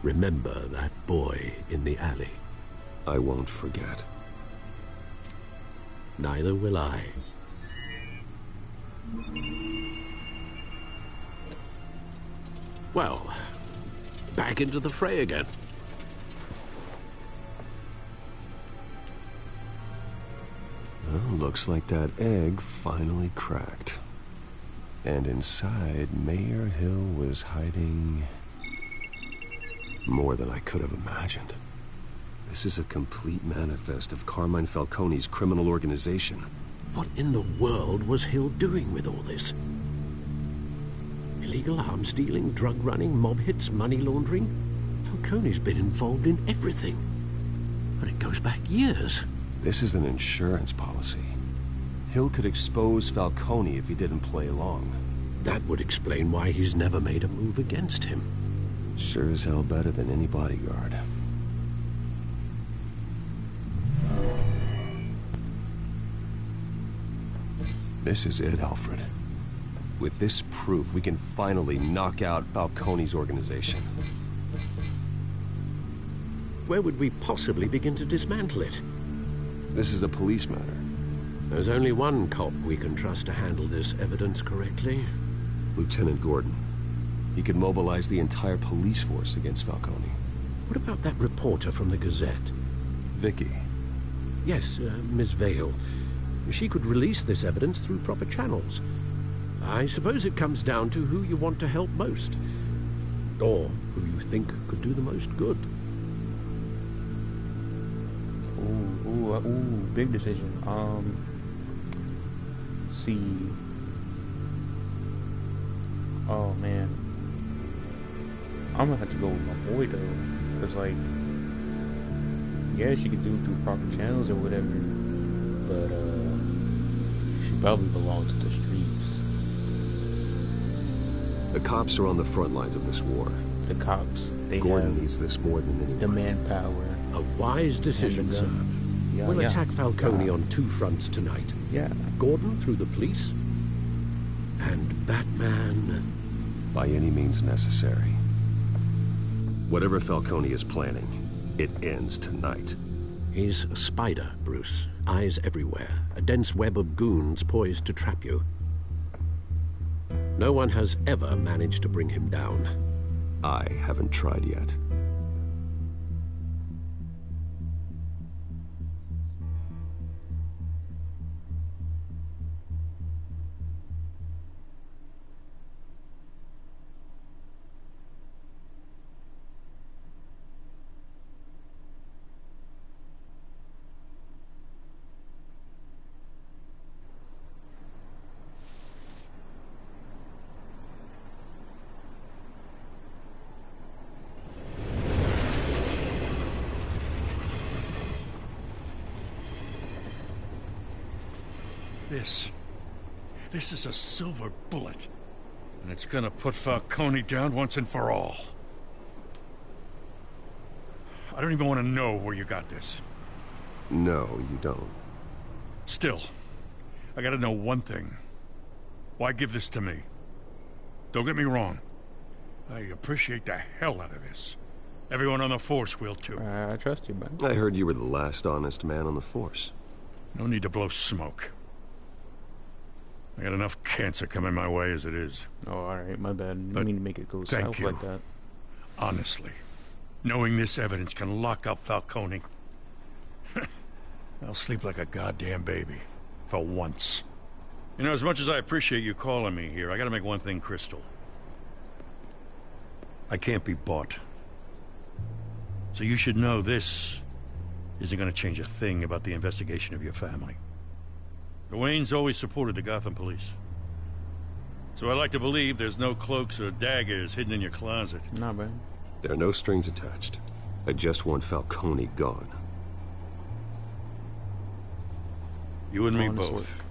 Remember that boy in the alley. I won't forget. Neither will I. Well, back into the fray again. Well, looks like that egg finally cracked. And inside, Mayor Hill was hiding more than I could have imagined. This is a complete manifest of Carmine Falcone's criminal organization. What in the world was Hill doing with all this? Illegal arms dealing, drug running, mob hits, money laundering? Falcone's been involved in everything. And it goes back years. This is an insurance policy. Hill could expose Falcone if he didn't play along. That would explain why he's never made a move against him. Sure as hell better than any bodyguard. This is it, Alfred. With this proof, we can finally knock out Falcone's organization. Where would we possibly begin to dismantle it? This is a police matter. There's only one cop we can trust to handle this evidence correctly. Lieutenant Gordon. He could mobilize the entire police force against Falcone. What about that reporter from the Gazette? Vicky. Yes, Miss Vale. She could release this evidence through proper channels. I suppose it comes down to who you want to help most. Or who you think could do the most good. Ooh, big decision. See. Oh, man. I'm gonna have to go with my boy, though. Because, like, yeah, she could do it through proper channels or whatever. But, she probably belongs to the streets. The cops are on the front lines of this war. The cops, Gordon needs this more than anyone. The manpower. A wise decision, sir. Yeah, we'll attack Falcone on two fronts tonight. Yeah. Gordon through the police, and Batman... by any means necessary. Whatever Falcone is planning, it ends tonight. He's a spider, Bruce. Eyes everywhere. A dense web of goons poised to trap you. No one has ever managed to bring him down. I haven't tried yet. This is a silver bullet. And it's gonna put Falcone down once and for all. I don't even want to know where you got this. No, you don't. Still, I gotta know one thing. Why give this to me? Don't get me wrong. I appreciate the hell out of this. Everyone on the Force will, too. I trust you, man. I heard you were the last honest man on the Force. No need to blow smoke. I got enough cancer coming my way as it is. Oh, alright, my bad. Didn't mean to make it go south like that. Honestly, knowing this evidence can lock up Falcone, I'll sleep like a goddamn baby. For once. You know, as much as I appreciate you calling me here, I gotta make one thing crystal. I can't be bought. So you should know this isn't gonna change a thing about the investigation of your family. The Waynes always supported the Gotham police. So I like to believe there's no cloaks or daggers hidden in your closet. Nah, man. There are no strings attached. I just want Falcone gone. You and me Honest both. work.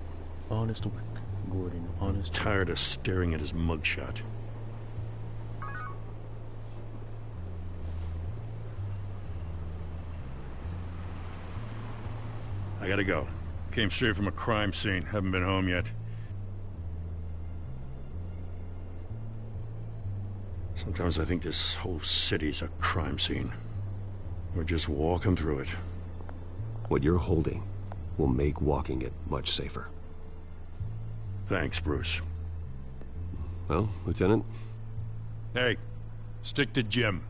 Honest work, Gordon. Honest. Tired of staring at his mugshot. I gotta go. Came straight from a crime scene. Haven't been home yet. Sometimes I think this whole city's a crime scene. We're just walking through it. What you're holding will make walking it much safer. Thanks, Bruce. Well, Lieutenant? Hey, stick to Jim.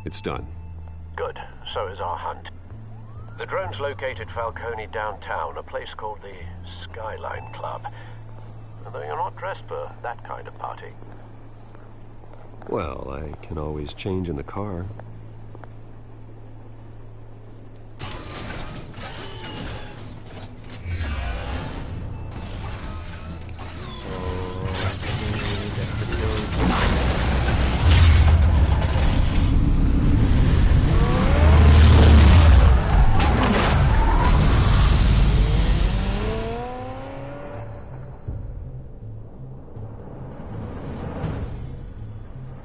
It's done. Good. So is our hunt. The drones located Falcone downtown, a place called the Skyline Club. Although you're not dressed for that kind of party. Well, I can always change in the car.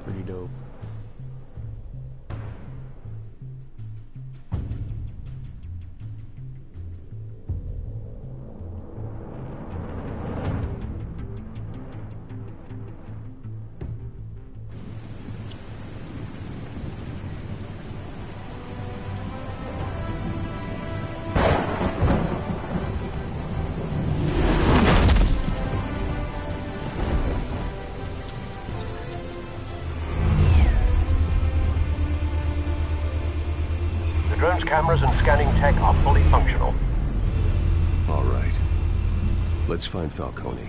Pretty dope. Drone's cameras and scanning tech are fully functional. All right. Let's find Falcone.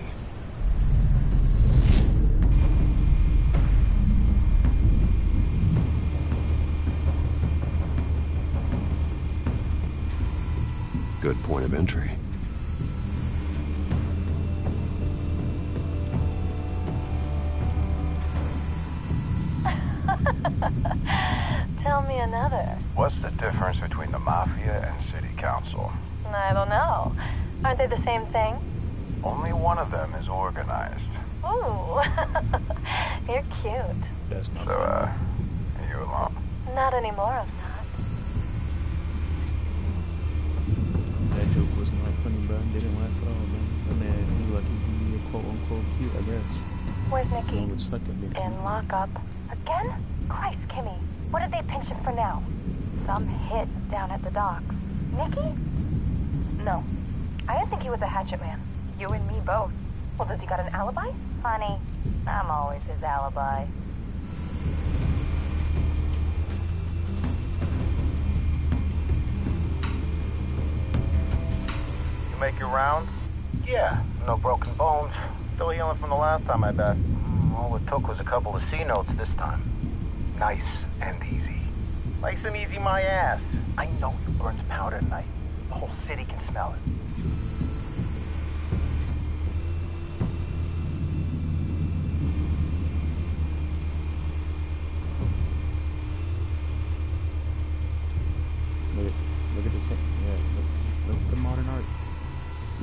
Good point of entry. Tell me another. What's the difference between the Mafia and City Council? I don't know. Aren't they the same thing? Only one of them is organized. Ooh. You're cute. That's not so, are you alone? Not anymore, I'm not. That joke was not funny, bro. Didn't laugh at all, man. But man, he lucky to be quote-unquote cute, I guess. Where's Nikki? One would suck at me. In lockup. Again? Christ, Kimmy. What did they pinch him for now? Some hit down at the docks. Nikki? No. I didn't think he was a hatchet man. You and me both. Well, does he got an alibi? Honey, I'm always his alibi. You make your rounds? Yeah, no broken bones. Still healing from the last time, I bet. All it took was a couple of C notes this time. Nice and easy. Nice and easy, my ass. I know you burned powder tonight. The whole city can smell it.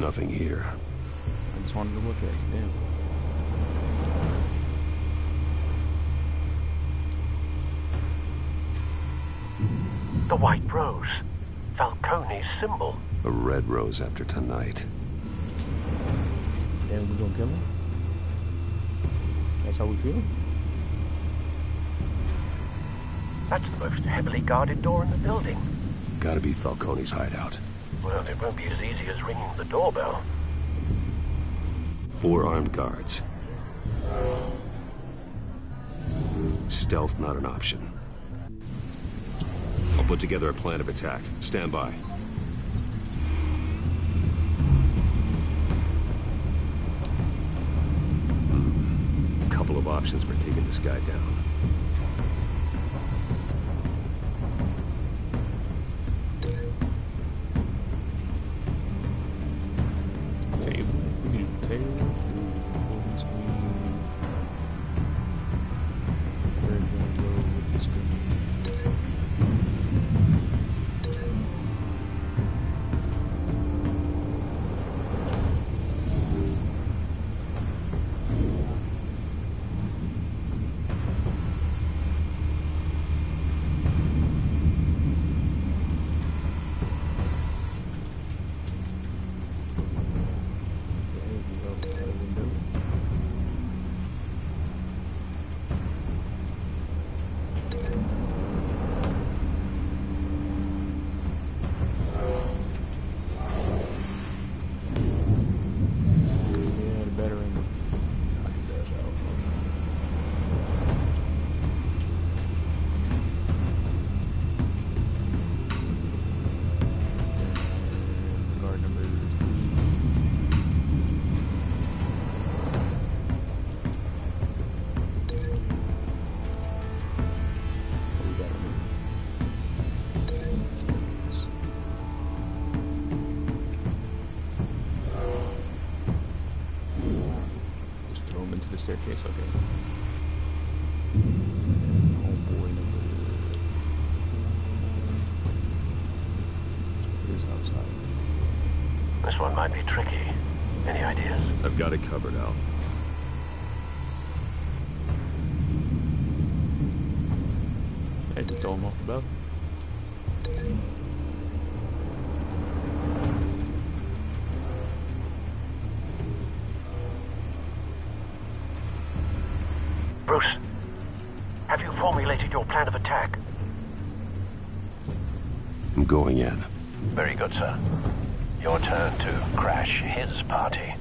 Nothing here. I just wanted to look at it. Damn. The white rose. Falcone's symbol. A red rose after tonight. Damn, we gonna kill him? That's how we feel? That's the most heavily guarded door in the building. Gotta be Falcone's hideout. Well, it won't be as easy as ringing the doorbell. 4 armed guards. Stealth not an option. I'll put together a plan of attack. Stand by. Couple of options for taking this guy down. Staircase, okay. Homeboy number is outside. This one might be tricky. Any ideas? I've got it covered, Al. Hey, just throw him off the belt. Bruce, have you formulated your plan of attack? I'm going in. Very good, sir. Your turn to crash his party.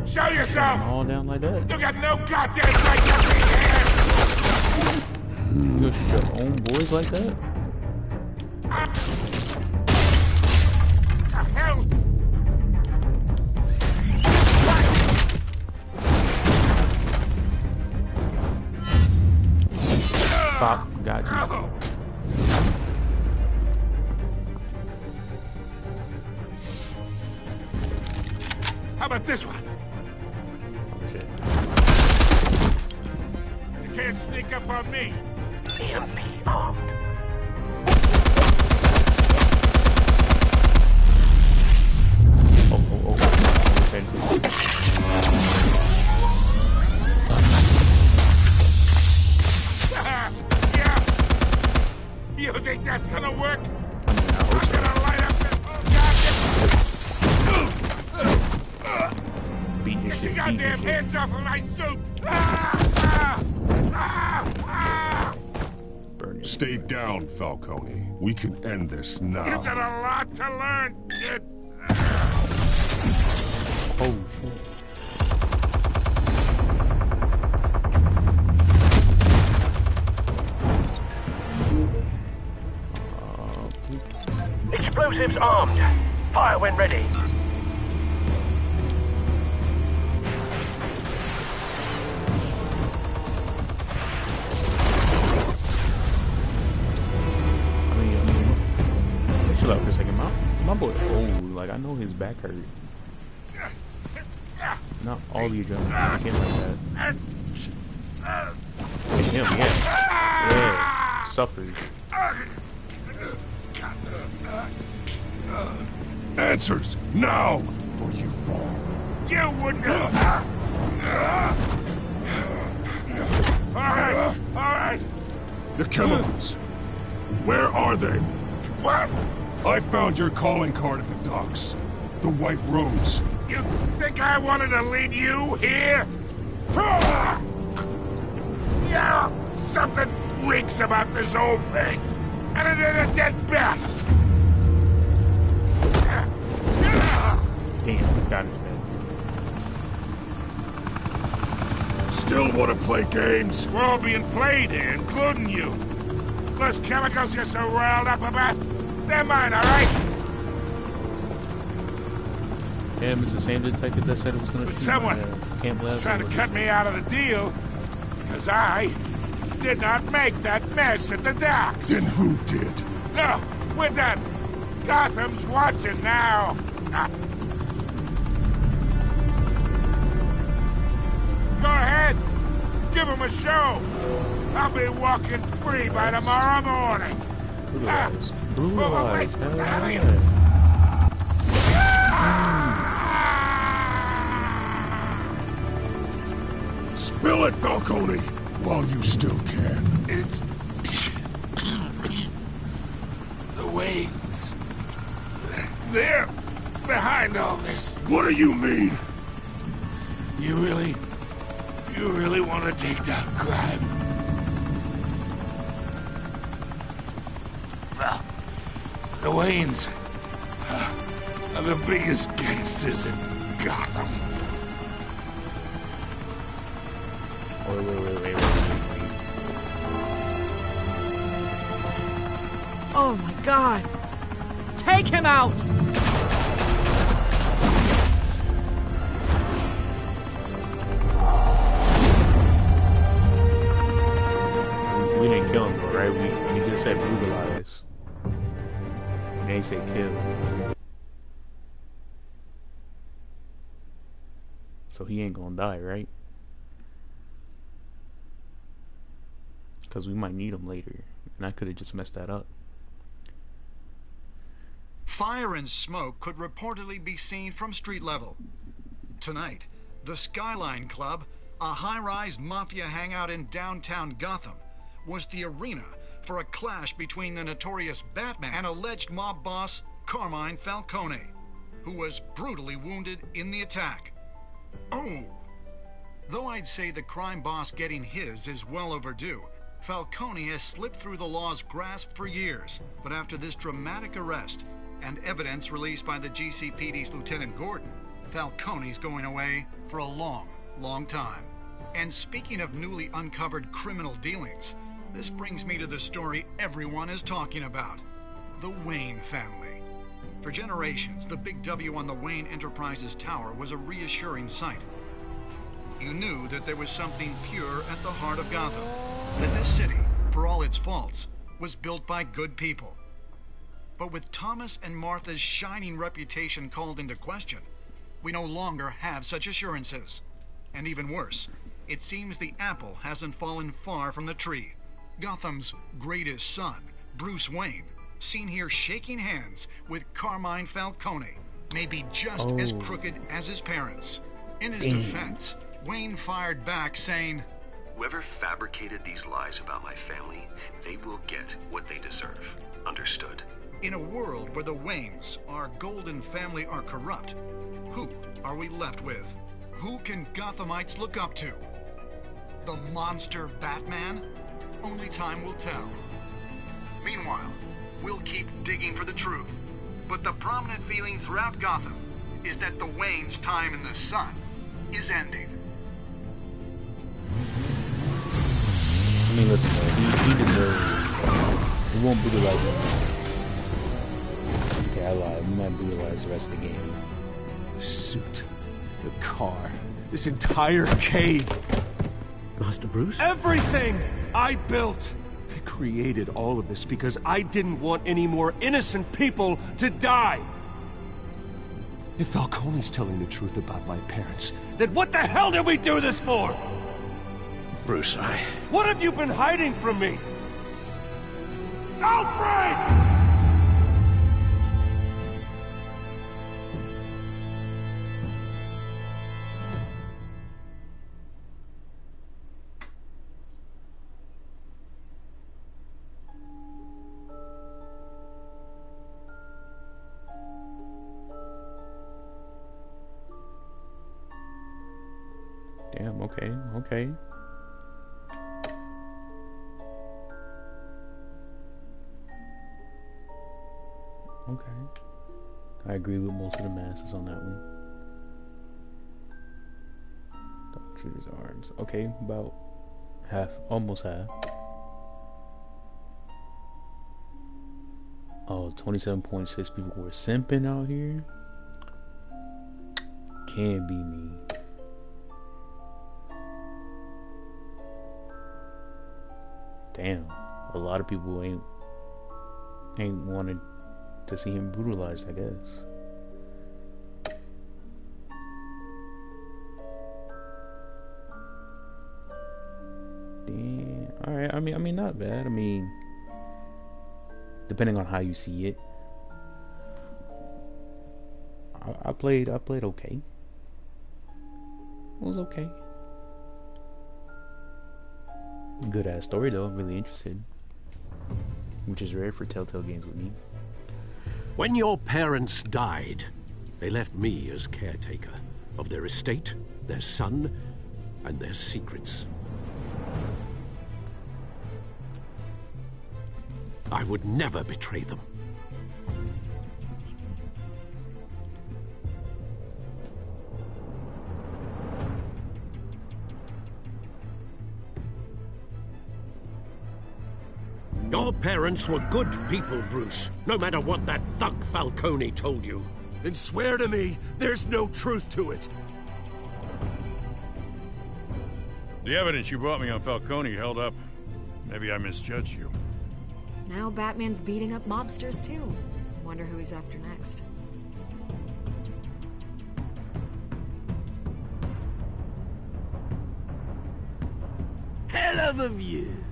Show yourself! All down like that. You got no goddamn right to be here! You gonna shoot your own boys like that? The hell? Stop. Got you. about this one? Shit. You can't sneak up on me. EMP armed. Yeah. You think that's gonna work? I'm gonna light up this. Beat your Get shit, your beat your goddamn shit. hands off of my suit! Stay down, Falcone. We can end this now. You got a lot to learn, kid. Oh, shit. Explosives armed. Fire when ready. Chill out for a second, my boy. Oh, like I know his back hurt. Not all the adrenaline. I can't like that. And him, yeah. Yeah. Suffers. Answers, now, or you fall. You wouldn't have. All right. The chemicals. Where are they? What? I found your calling card at the docks. The White Rose. You think I wanted to lead you here? Yeah, something reeks about this whole thing. And it is a dead bat. Damn, got his back. Still want to play games? We're all being played here, including you. Those chemicals you're so riled up about, they're mine, all right? Him is the same detective that said it was going to But shoot someone was trying to cut me out of the deal, because I did not make that mess at the docks. Then who did? No, we're done. Gotham's watching now. Go ahead. Give him a show. I'll be walking free by tomorrow morning. Blue eyes. Blue eyes. Hell yeah. Spill it, Falcone, while you still can. It's the Waynes. They're behind all this. What do you mean? You really want to take down crime? Well, the Waynes are the biggest gangsters in Gotham. Wait. Oh my God! Take him out! We didn't kill him though, right? We just said brutalize. And they said kill. So he ain't gonna die, right? Because we might need him later. And I could have just messed that up. Fire and smoke could reportedly be seen from street level. Tonight, the Skyline Club, a high-rise mafia hangout in downtown Gotham, was the arena for a clash between the notorious Batman and alleged mob boss Carmine Falcone, who was brutally wounded in the attack. Oh! Though I'd say the crime boss getting his is well overdue, Falcone has slipped through the law's grasp for years, but after this dramatic arrest and evidence released by the GCPD's Lieutenant Gordon, Falcone's going away for a long, long time. And speaking of newly uncovered criminal dealings, this brings me to the story everyone is talking about: the Wayne family. For generations, the big W on the Wayne Enterprises tower was a reassuring sight. You knew that there was something pure at the heart of Gotham, that this city, for all its faults, was built by good people. But with Thomas and Martha's shining reputation called into question, We no longer have such assurances. And even worse, it seems the apple hasn't fallen far from the tree. Gotham's greatest son, Bruce Wayne, seen here shaking hands with Carmine Falcone, may be just as crooked as his parents. In his defense, Wayne fired back saying, "Whoever fabricated these lies about my family, they will get what they deserve. Understood?" In a world where the Waynes, our golden family, are corrupt, who are we left with? Who can Gothamites look up to? The monster Batman? Only time will tell. Meanwhile, we'll keep digging for the truth. But the prominent feeling throughout Gotham is that the Waynes' time in the sun is ending. I mean, listen, he deserves. It won't brutalize him. Okay, I lied. We might brutalize the rest of the game. The suit, the car, this entire cave. Master Bruce? Everything I built! I created all of this because I didn't want any more innocent people to die! If Falcone's telling the truth about my parents, then what the hell did we do this for? Bruce, What have you been hiding from me? Alfred! Damn, okay, okay. Okay. I agree with most of the masses on that one. Don't shoot his arms. Okay, about half, almost half. Oh, 27.6 people were simping out here. Can't be me. Damn, a lot of people ain't wanted to see him brutalized, I guess. Damn. All right. I mean, not bad. I mean, depending on how you see it, I played okay. It was okay. Good ass story though. I'm really interested, which is rare for TellTale games with me. When your parents died, they left me as caretaker of their estate, their son, and their secrets. I would never betray them. Your parents were good people, Bruce, no matter what that thug Falcone told you. Then swear to me there's no truth to it. The evidence you brought me on Falcone held up. Maybe I misjudged you. Now Batman's beating up mobsters too. Wonder who he's after next. Hell of a view.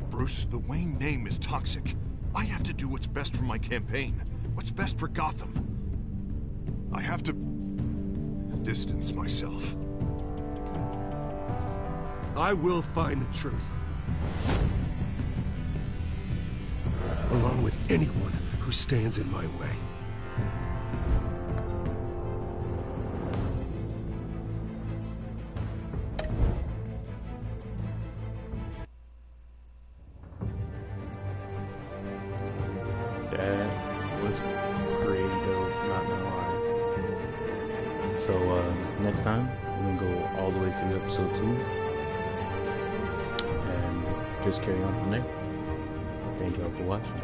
Bruce, the Wayne name is toxic. I have to do what's best for my campaign. What's best for Gotham. I have to distance myself. I will find the truth. Along with anyone who stands in my way. That was pretty dope, not gonna lie. So next time we're gonna go all the way through episode 2 and just carry on from there. Thank y'all for watching.